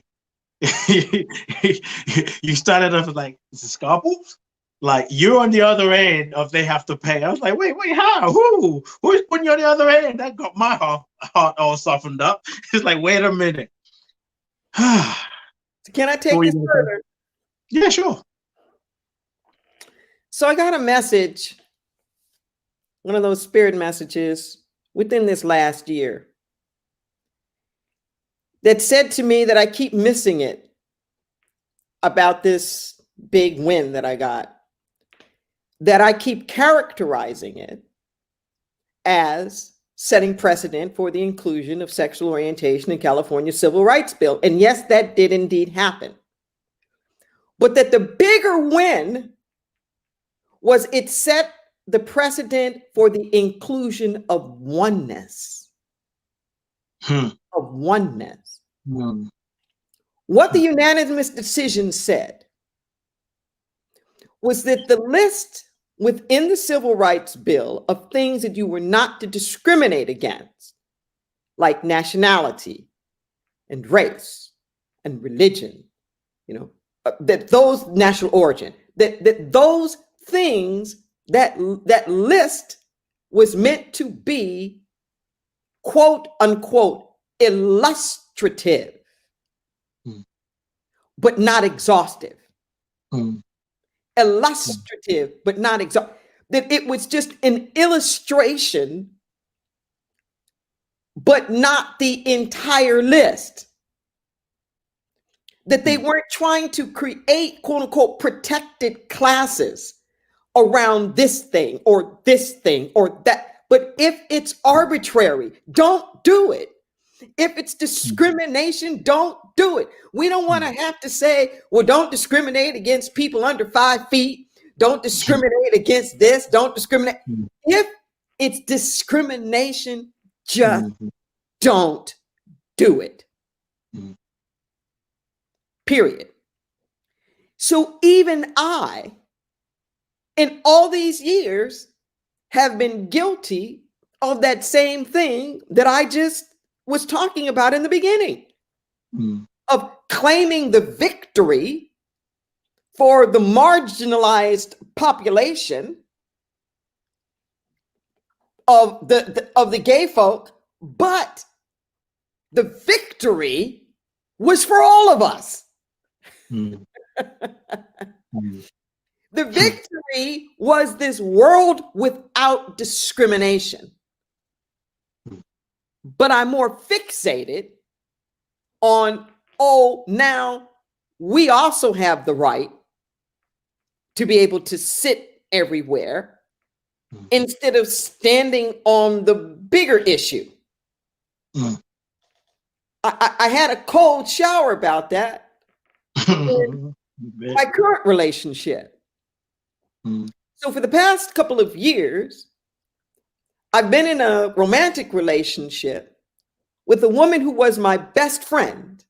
You started off like, is it scalpels? Like, you're on the other end of they have to pay. I was like, wait, how? Who's putting you on the other end? That got my heart all softened up. It's like, wait a minute. Can I take this further? Yeah, sure. So I got a message, one of those spirit messages within this last year that said to me that I keep missing it about this big win that I got, that I keep characterizing it as setting precedent for the inclusion of sexual orientation in California Civil Rights Bill. And yes, that did indeed happen. But that the bigger win was it set the precedent for the inclusion of oneness. Of oneness. What the unanimous decision said was that the list within the Civil Rights Bill of things that you were not to discriminate against, like nationality and race and religion, that those national origin, that those things, that list was meant to be, quote unquote, illustrative, but not exhaustive. Illustrative, but not exhaustive. That it was just an illustration, but not the entire list. That they weren't trying to create, quote unquote, protected classes around this thing or that. But if it's arbitrary, don't do it. If it's discrimination, don't do it. We don't want to have to say, well, don't discriminate against people under 5 feet. Don't discriminate against this. Don't discriminate. If it's discrimination, just don't do it. Period. So even I, in all these years, have been guilty of that same thing that I just was talking about in the beginning, of claiming the victory for the marginalized population of the gay folk, but the victory was for all of us. The victory was this world without discrimination. But I'm more fixated on, now we also have the right to be able to sit everywhere instead of standing on the bigger issue. I had a cold shower about that in my current relationship. So for the past couple of years, I've been in a romantic relationship with a woman who was my best friend.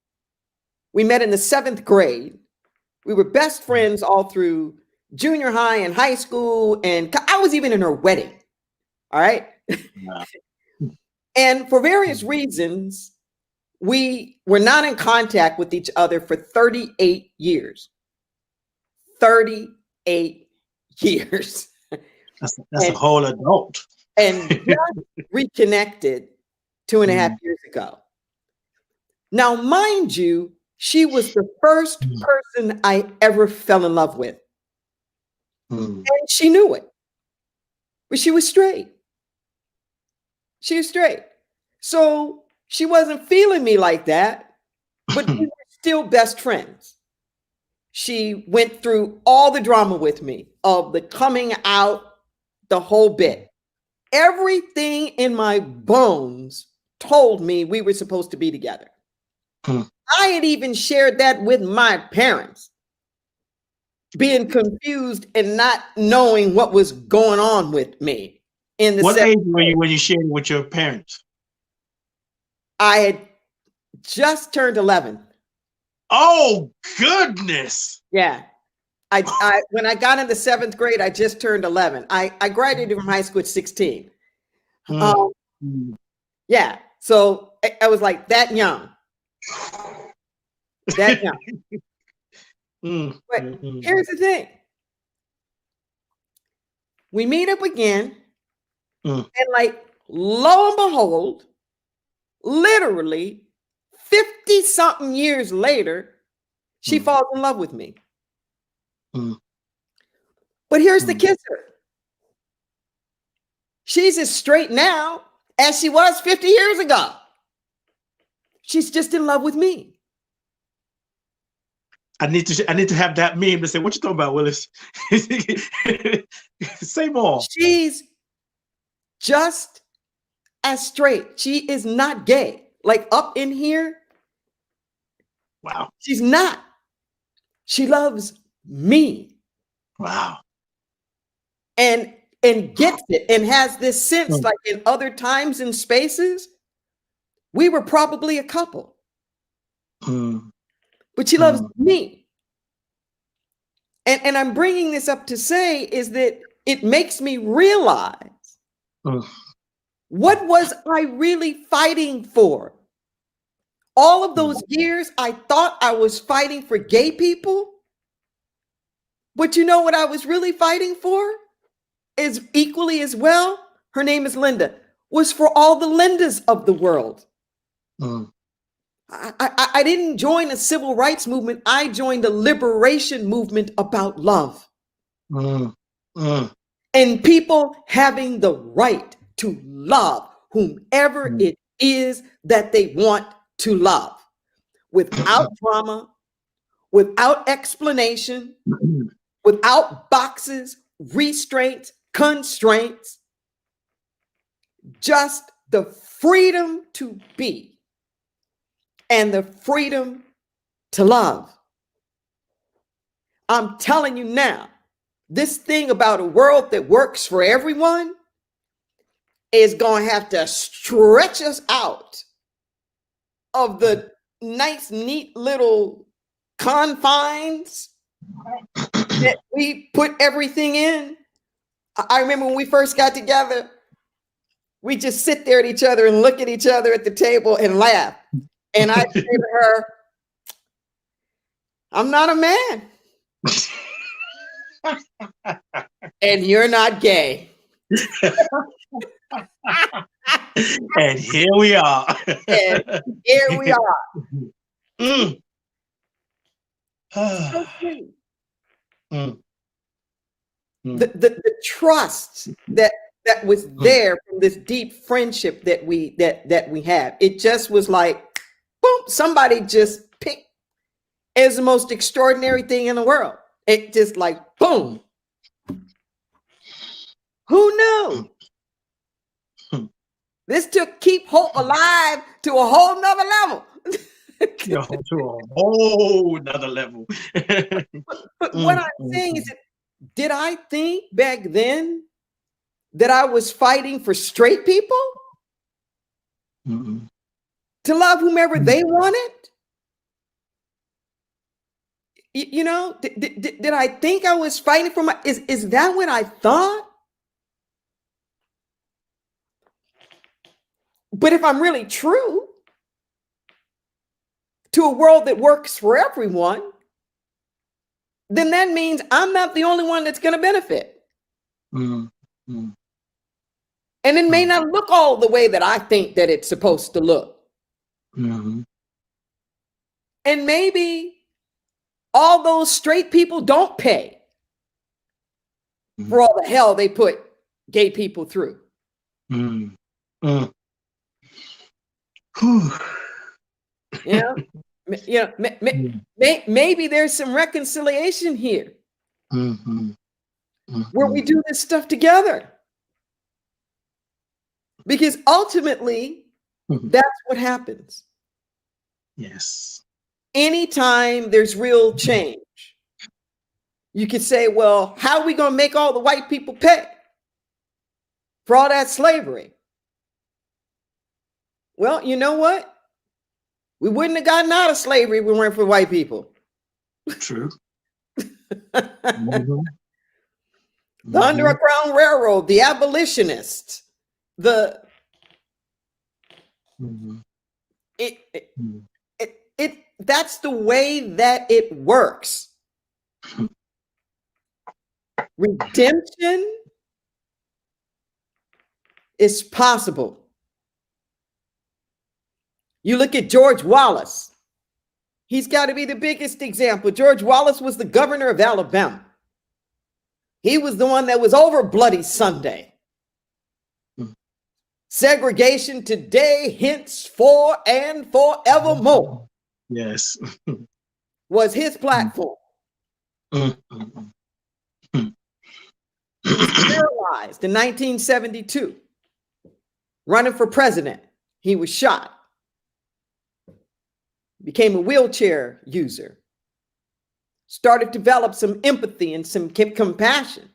We met in the 7th grade. We were best friends all through junior high and high school, and I was even in her wedding. All right. Yeah. And for various reasons, we were not in contact with each other for 38 years. 38 years. That's a whole adult. And just reconnected 2.5 years ago. Now, mind you, she was the first person I ever fell in love with. And she knew it. But she was straight. She was straight. So She wasn't feeling me like that, but we were still best friends. She went through all the drama with me of the coming out, the whole bit. Everything in my bones told me we were supposed to be together. I had even shared that with my parents, being confused and not knowing what was going on with me. In the What age were you when you shared it with your parents? I had just turned 11. Oh, goodness. Yeah. I when I got into 7th grade, I just turned 11. I graduated from high school at 16. Yeah. So I was like that young. That young. But here's the thing. We meet up again, and like, lo and behold, literally 50-something years later, she falls in love with me. But here's the kisser. She's as straight now as she was 50 years ago. She's just in love with me. I need to have that meme to say, what you talking about, Willis? Say more. She's just as straight. She is not gay. Like up in here. Wow. She's not. She loves me. Wow. And gets it and has this sense, like in other times and spaces, we were probably a couple. But she loves me. And I'm bringing this up to say is that it makes me realize what was I really fighting for? All of those years, I thought I was fighting for gay people. But you know what I was really fighting for? Is equally as well, her name is Linda, was for all the Lindas of the world. I didn't join a civil rights movement. I joined a liberation movement about love. And people having the right to love whomever it is that they want to love, without drama, without explanation, without boxes, restraints, constraints, just the freedom to be and the freedom to love. I'm telling you now, this thing about a world that works for everyone is going to have to stretch us out of the nice, neat little confines that we put everything in. I remember when we first got together, we just sit there at each other and look at each other at the table and laugh. And I say to her, I'm not a man. And you're not gay. And here we are. And here we are. So sweet. The trust that was there from this deep friendship that we had. It just was like, boom, somebody just picked as the most extraordinary thing in the world. It just like, boom. Who knew? This took Keep Hope Alive to a whole nother level. To a whole nother level. But what I'm saying is that, did I think back then that I was fighting for straight people to love whomever they wanted? You know, did I think I was fighting for is that what I thought? But if I'm really true to a world that works for everyone, then that means I'm not the only one that's going to benefit. And it may not look all the way that I think that it's supposed to look. And maybe all those straight people don't pay for all the hell they put gay people through. Whew. Maybe there's some reconciliation here where we do this stuff together. Because ultimately, that's what happens. Yes. Anytime there's real change, you could say, well, how are we going to make all the white people pay for all that slavery? Well, you know what? We wouldn't have gotten out of slavery if we weren't for white people. True. The Underground Railroad, the abolitionists, that's the way that it works. Redemption is possible. You look at George Wallace. He's got to be the biggest example. George Wallace was the governor of Alabama. He was the one that was over Bloody Sunday. Segregation today, henceforth and forevermore. Yes. Was his platform. He was paralyzed in 1972. Running for president, he was shot. Became a wheelchair user. Started to develop some empathy and some compassion.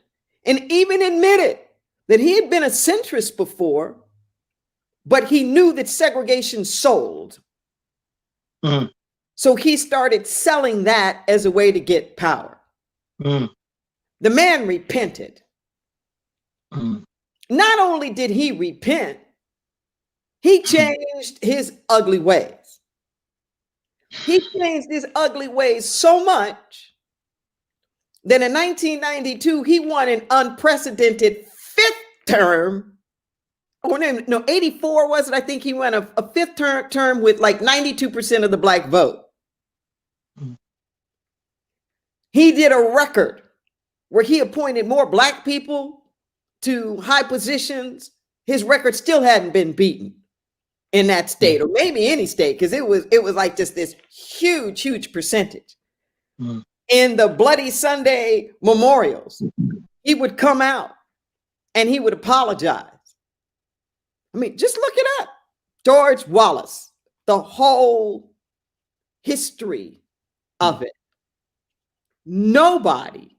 And even admitted that he had been a centrist before, but he knew that segregation sold. So he started selling that as a way to get power. The man repented. Not only did he repent, he changed his ugly ways. He changed his ugly ways so much that in 1992, he won an unprecedented fifth term. Oh, no, 84 was it? I think he won a fifth term with like 92% of the black vote. He did a record where he appointed more black people to high positions. His record still hadn't been beaten in that state, or maybe any state, because it was like just this huge percentage. In the Bloody Sunday memorials, he would come out and he would apologize. I mean, just look it up. George Wallace, the whole history of it. Nobody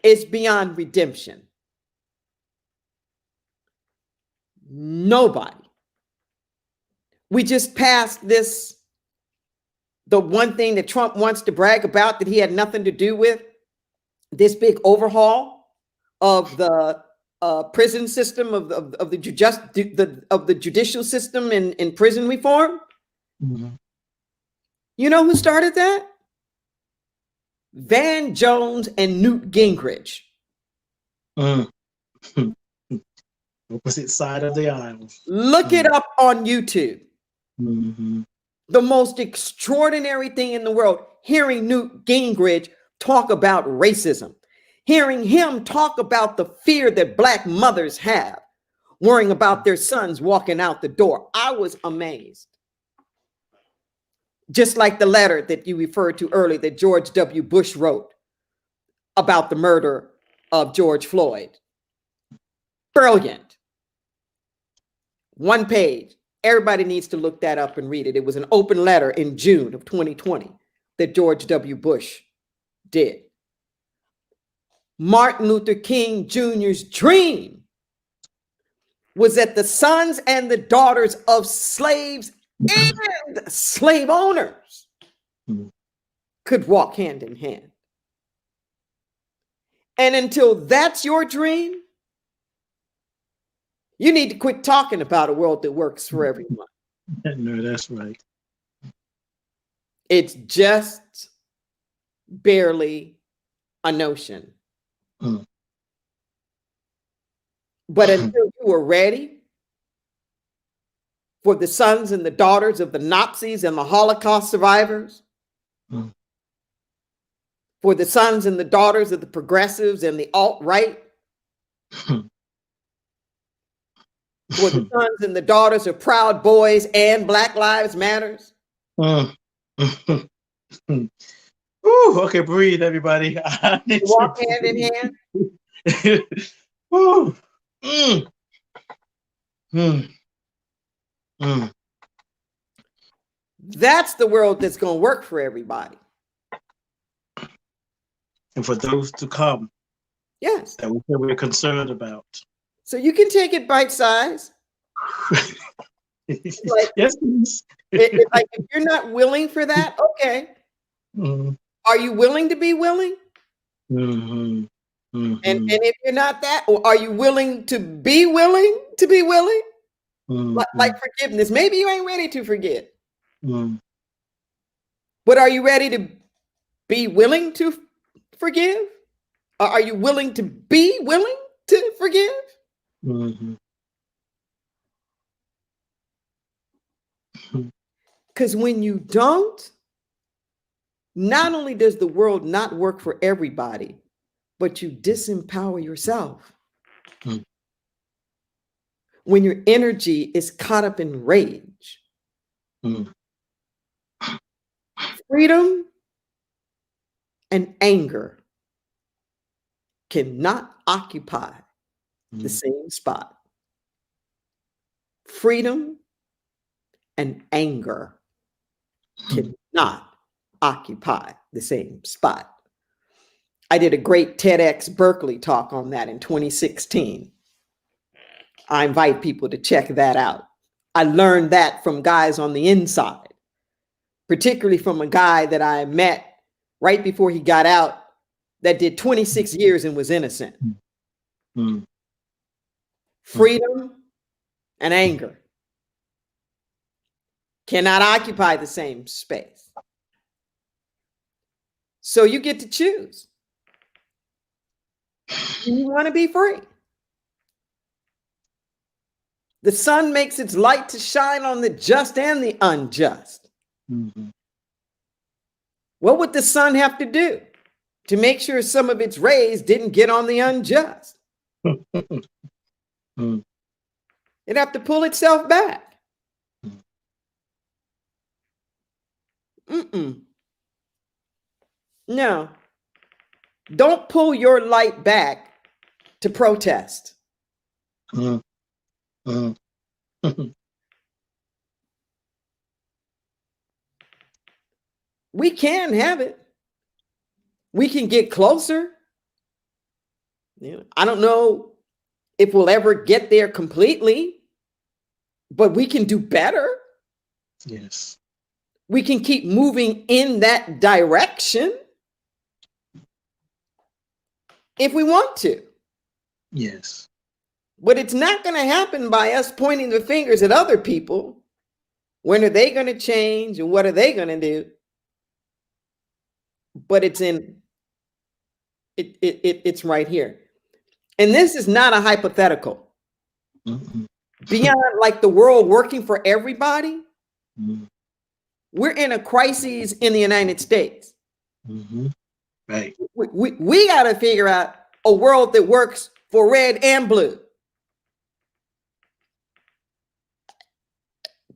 is beyond redemption. Nobody. We just passed this, the one thing that Trump wants to brag about that he had nothing to do with, this big overhaul of the prison system, of the judicial system in prison reform. You know who started that? Van Jones and Newt Gingrich. Opposite side of the aisle. Look it up on YouTube. The most extraordinary thing in the world, hearing Newt Gingrich talk about racism, hearing him talk about the fear that black mothers have, worrying about their sons walking out the door. I was amazed. Just like the letter that you referred to earlier that George W. Bush wrote about the murder of George Floyd. Brilliant. One page. Everybody needs to look that up and read it. It was an open letter in June of 2020 that George W. Bush did. Martin Luther King Jr.'s dream was that the sons and the daughters of slaves and slave owners could walk hand in hand. And until that's your dream, you need to quit talking about a world that works for everyone. No, that's right. It's just barely a notion. But until you are ready for the sons and the daughters of the Nazis and the Holocaust survivors, for the sons and the daughters of the progressives and the alt-right, for the sons and the daughters of Proud Boys and Black Lives Matters? Mm. Ooh, okay, breathe, everybody. I need Walk to hand in hand. Ooh. Mm. Mm. Mm. That's the world that's going to work for everybody. And for those to come, yes, that we're concerned about. So you can take it bite size. Like, yes, please. Like if you're not willing for that, okay. Mm-hmm. Are you willing to be willing? Mm-hmm. Mm-hmm. And if you're not that, or are you willing to be willing to be willing? Mm-hmm. Like forgiveness. Maybe you ain't ready to forgive. Mm-hmm. But are you ready to be willing to forgive? Or are you willing to be willing to forgive? Mm-hmm. Because when you don't, not only does the world not work for everybody, but you disempower yourself. Mm. When your energy is caught up in rage. Mm. Freedom and anger cannot occupy the same spot. Freedom and anger cannot occupy the same spot. I did a great TEDx Berkeley talk on that in 2016. I invite people to check that out. I learned that from guys on the inside, particularly from a guy that I met right before he got out that did 26 years and was innocent. Mm. Freedom and anger cannot occupy the same space. So you get to choose. You want to be free. The sun makes its light to shine on the just and the unjust. Mm-hmm. What would the sun have to do to make sure some of its rays didn't get on the unjust? Mm. It'd have to pull itself back. Mm-mm. No. Don't pull your light back to protest. Mm. Mm. We can have it. We can get closer. I don't know if we'll ever get there completely, but we can do better. Yes. We can keep moving in that direction if we want to. Yes. But it's not going to happen by us pointing the fingers at other people. When are they going to change and what are they going to do? But it's it's right here. And this is not a hypothetical. Mm-hmm. Beyond like the world working for everybody, mm-hmm. We're in a crisis in the United States. Mm-hmm. Right. We got to figure out a world that works for red and blue.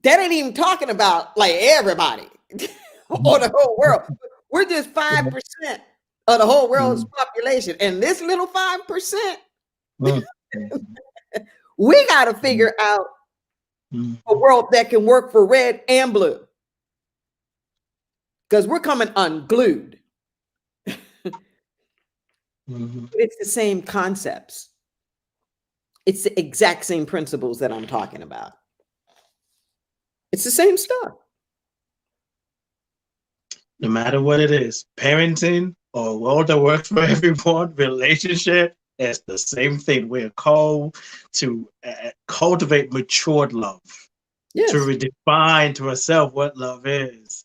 That ain't even talking about like everybody or the whole world. We're just 5% of the whole world's population. And this little 5%, we got to figure out a world that can work for red and blue. Because we're coming unglued. It's the same concepts. It's the exact same principles that I'm talking about. It's the same stuff. No matter what it is, parenting or a world that works for everyone, relationship, it's the same thing. We're called to cultivate matured love, yes. To redefine to ourselves what love is.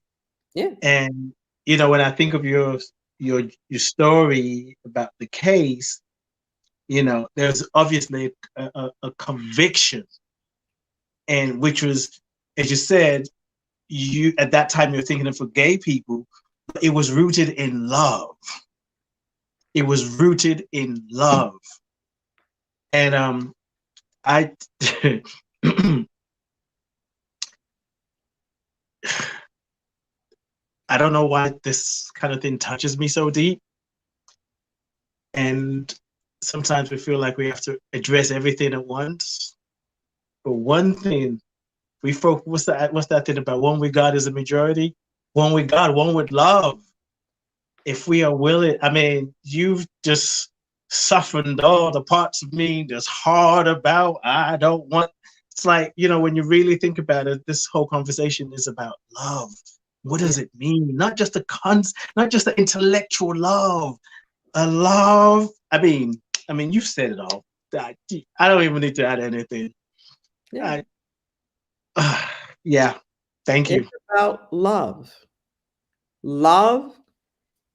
Yeah. And you know, when I think of your story about the case, you know, there's obviously a conviction, and which was, as you said, you at that time you're thinking of for gay people, but it was rooted in love. It was rooted in love. And I I don't know why this kind of thing touches me so deep. And sometimes we feel like we have to address everything at once. But one thing we focus, what's that thing about one with God is a majority? One with God, one with love. If we are willing, I mean, you've just softened all the parts of me that's hard about, I don't want. It's like, when you really think about it, this whole conversation is about love. What does it mean? Not just not just the intellectual love, a love. I mean, you've said it all. I don't even need to add anything. Yeah. Yeah. Thank you. It's about love. Love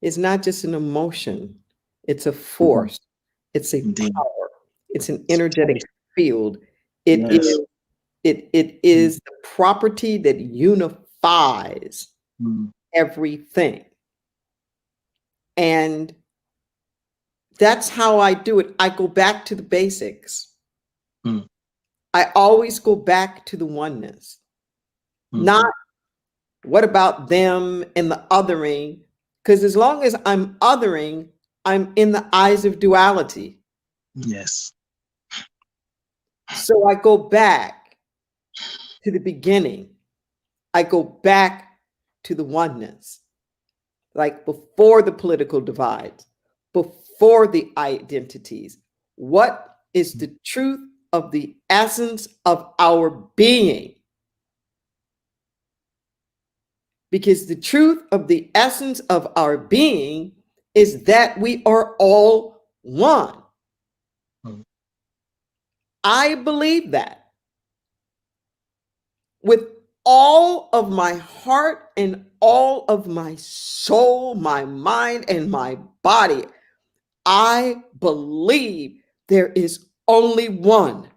is not just an emotion. It's a force. It's a power. It's an energetic field. It is the property that unifies everything. And that's how I do it. I go back to the basics. I always go back to the oneness. Not what about them and the othering? Because as long as I'm othering, I'm in the eyes of duality. Yes. So I go back to the beginning. I go back to the oneness. Like before the political divides, before the identities. What is the truth of the essence of our being? Because the truth of the essence of our being is that we are all one. I believe that with all of my heart and all of my soul, my mind, and my body. I believe there is only one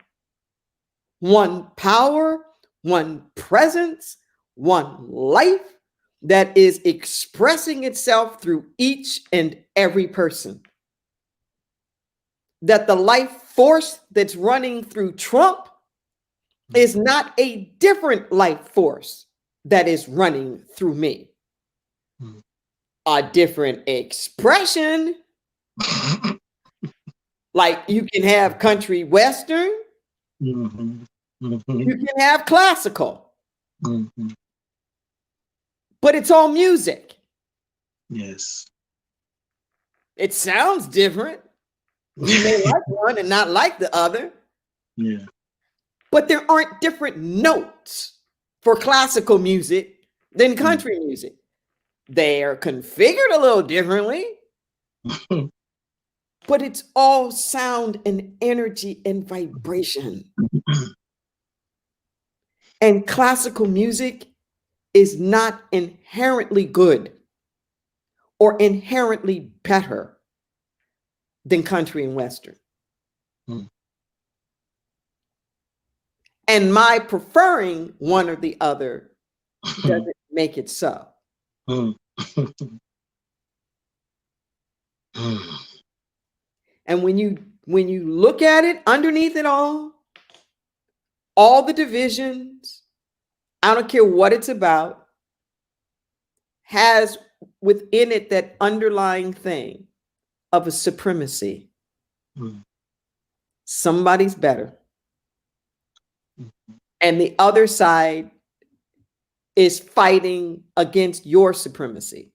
power, one presence, one life that is expressing itself through each and every person. That the life force that's running through Trump is not a different life force that is running through me. A different expression. Like you can have country western, you can have classical, but it's all music. Yes. It sounds different. You may like one and not like the other. Yeah. But there aren't different notes for classical music than country music. They are configured a little differently. But it's all sound and energy and vibration. And classical music is not inherently good or inherently better than country and western. And my preferring one or the other doesn't make it so. And when you look at it, underneath it all the divisions, I don't care what it's about, has within it that underlying thing of a supremacy. Somebody's better. And the other side is fighting against your supremacy.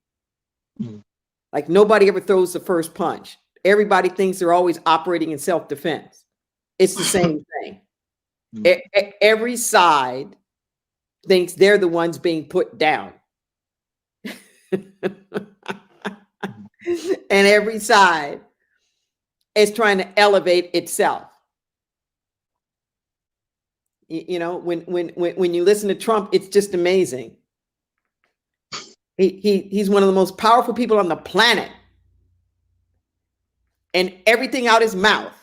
Like nobody ever throws the first punch. Everybody thinks they're always operating in self-defense. It's the same thing. Every side thinks they're the ones being put down. And every side is trying to elevate itself. You know, when you listen to Trump, it's just amazing. He's one of the most powerful people on the planet. And everything out his mouth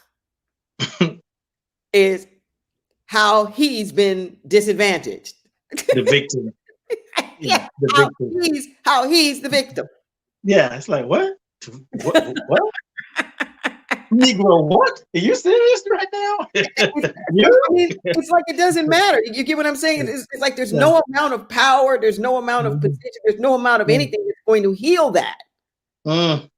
is how he's been disadvantaged. The victim. Yeah, the victim. How he's the victim. Yeah, it's like, what? What? Negro, what? Are you serious right now? I mean, it's like it doesn't matter. You get what I'm saying? It's like there's no amount of power, there's no amount of position, there's no amount of anything that's going to heal that. There's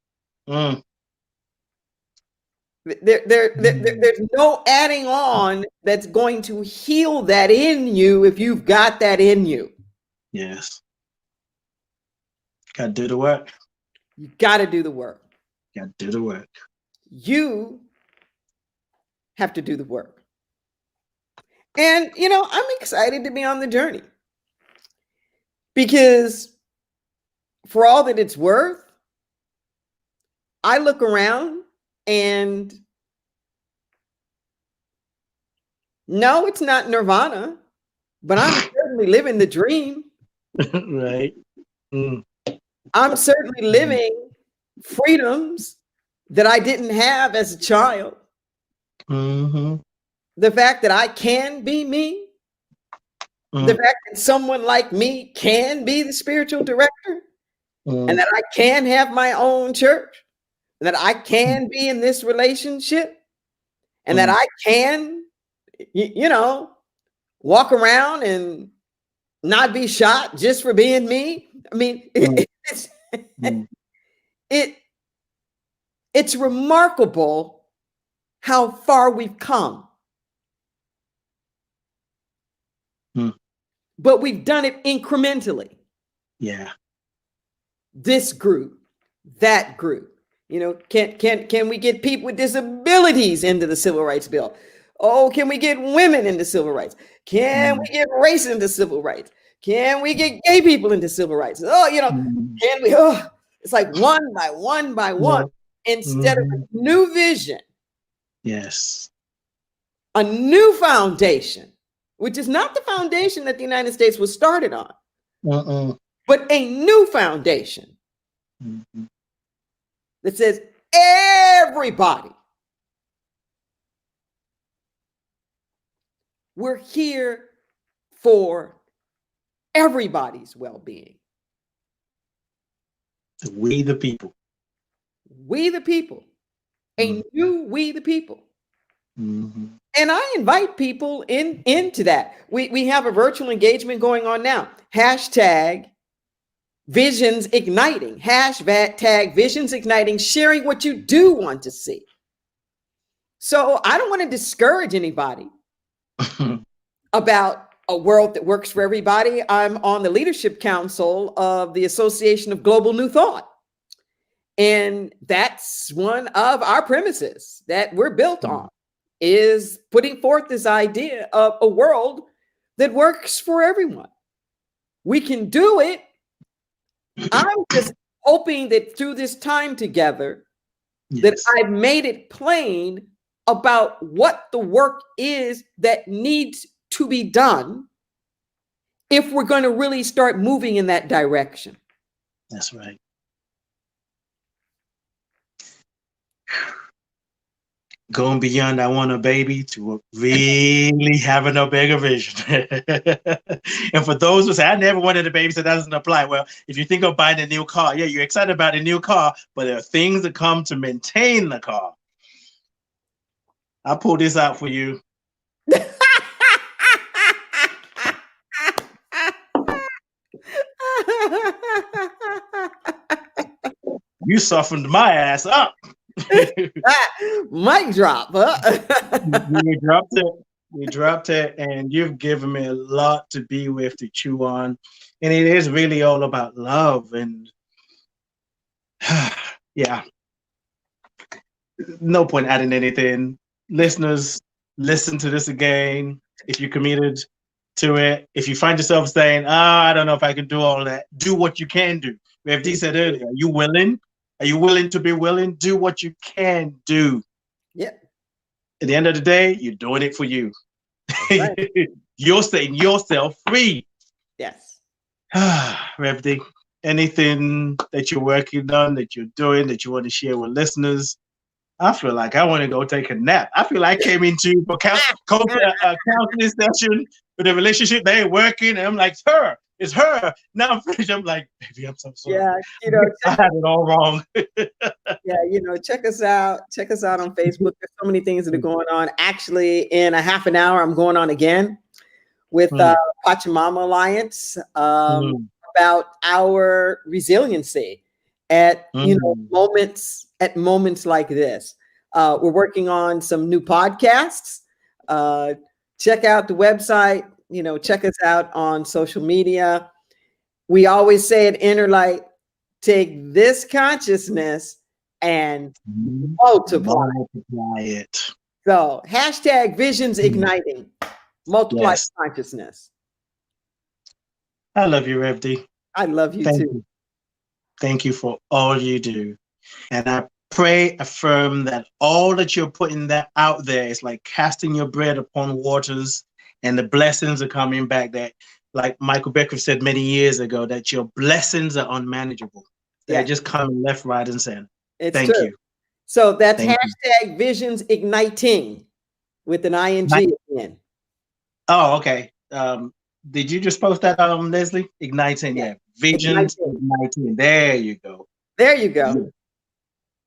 no adding on that's going to heal that in you if you've got that in you. Yes. Gotta do the work. You got to do the work. Gotta do the work. You have to do the work. And, you know, I'm excited to be on the journey because for all that it's worth, I look around and no, it's not nirvana, but I'm certainly living the dream. Right. I'm certainly living freedoms that I didn't have as a child. The fact that I can be me, the fact that someone like me can be the spiritual director, and that I can have my own church, and that I can be in this relationship, and that I can, you know, walk around and not be shot just for being me. I mean, it's remarkable how far we've come. But we've done it incrementally. Yeah. This group, that group. You know, can we get people with disabilities into the Civil Rights Bill? Oh, can we get women into civil rights? Can we get race into civil rights? Can we get gay people into civil rights? Oh, you know, can we? Oh, it's like one by one by one, instead of a new vision. Yes. A new foundation, which is not the foundation that the United States was started on, but a new foundation that says everybody, we're here for everybody's well-being. We the people. We the people. A new we the people. And I invite people into that. We have a virtual engagement going on now. Hashtag Visions Igniting. Hashtag Visions Igniting, sharing what you do want to see. So I don't want to discourage anybody about a world that works for everybody. I'm on the leadership council of the Association of Global New Thought. And that's one of our premises that we're built on, is putting forth this idea of a world that works for everyone. We can do it. I'm just hoping that through this time together, that I've made it plain about what the work is that needs to be done if we're going to really start moving in that direction. That's right. Going beyond I want a baby to really having a bigger vision. And for those who say, I never wanted a baby, so that doesn't apply. Well, if you think of buying a new car, yeah, you're excited about a new car, but there are things that come to maintain the car. I'll pull this out for you. You softened my ass up. Mic drop, huh? We dropped it, and you've given me a lot to be with, to chew on. And it is really all about love. And yeah, no point adding anything. Listeners, listen to this again. If you're committed to it, if you find yourself saying, I don't know if I can do all that, do what you can do. If Dee said earlier, are you willing? Are you willing to be willing? Do what you can do. Yep. At the end of the day, you're doing it for you. Right. You're setting yourself free. Yes. Rev D, anything that you're working on, that you're doing, that you want to share with listeners? I feel like I want to go take a nap. I feel like I came into a counseling session with a relationship. They ain't working. And I'm like, sir, it's her. Now I'm finished. I'm like, baby, I'm so sorry. Yeah, I had it all wrong. yeah, check us out. Check us out on Facebook. There's so many things that are going on. Actually, in a half an hour, I'm going on again with Pachamama Alliance about our resiliency at moments like this. We're working on some new podcasts. Check out the website. Check us out on social media. We always say at Inner Light, take this consciousness and multiply it. So #visions igniting, multiply consciousness. I love you, Rev D. I love you too. Thank you for all you do. And I pray, affirm that all that you're putting that out there is like casting your bread upon waters, and the blessings are coming back. That, like Michael Becker said many years ago, that your blessings are unmanageable. They're just coming left, right, and center. Thank you. So that's #visions igniting with an ING at the end. Oh, okay. Did you just post that, Leslie? Igniting, yeah. Visions igniting. There you go. There you go.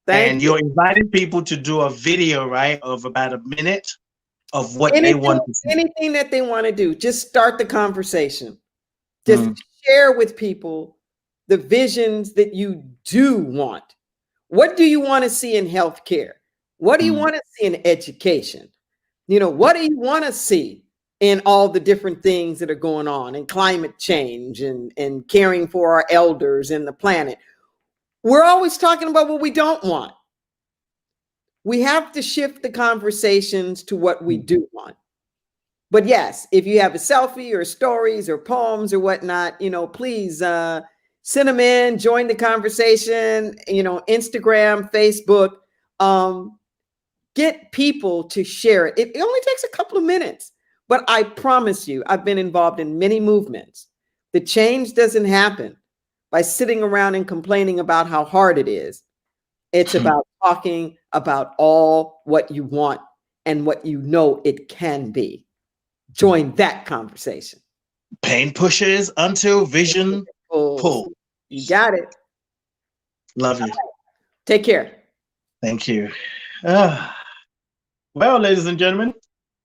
And you're inviting people to do a video, right, of about a minute of what they want to see. Anything that they want to do. Just start the conversation. Just share with people the visions that you do want. What do you want to see in healthcare? What do you want to see in education? What do you want to see in all the different things that are going on in climate change and caring for our elders and the planet? We're always talking about what we don't want. We have to shift the conversations to what we do want. But yes, if you have a selfie or stories or poems or whatnot, please send them in, join the conversation, Instagram, Facebook, get people to share it. It only takes a couple of minutes, but I promise you, I've been involved in many movements. The change doesn't happen by sitting around and complaining about how hard it is. It's about talking about all what you want and what you know it can be. Join that conversation. Pain pushes until vision pulls. You got it. Love you. Take care. Thank you. Well, ladies and gentlemen,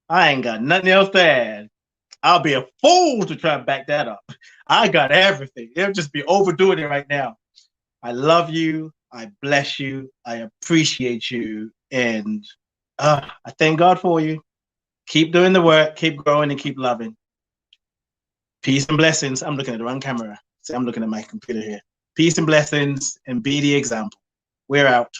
I ain't got nothing else to add. I'll be a fool to try to back that up. I got everything. It'll just be overdoing it right now. I love you. I bless you. I appreciate you. And I thank God for you. Keep doing the work. Keep growing and keep loving. Peace and blessings. I'm looking at the wrong camera. See, I'm looking at my computer here. Peace and blessings, and be the example. We're out.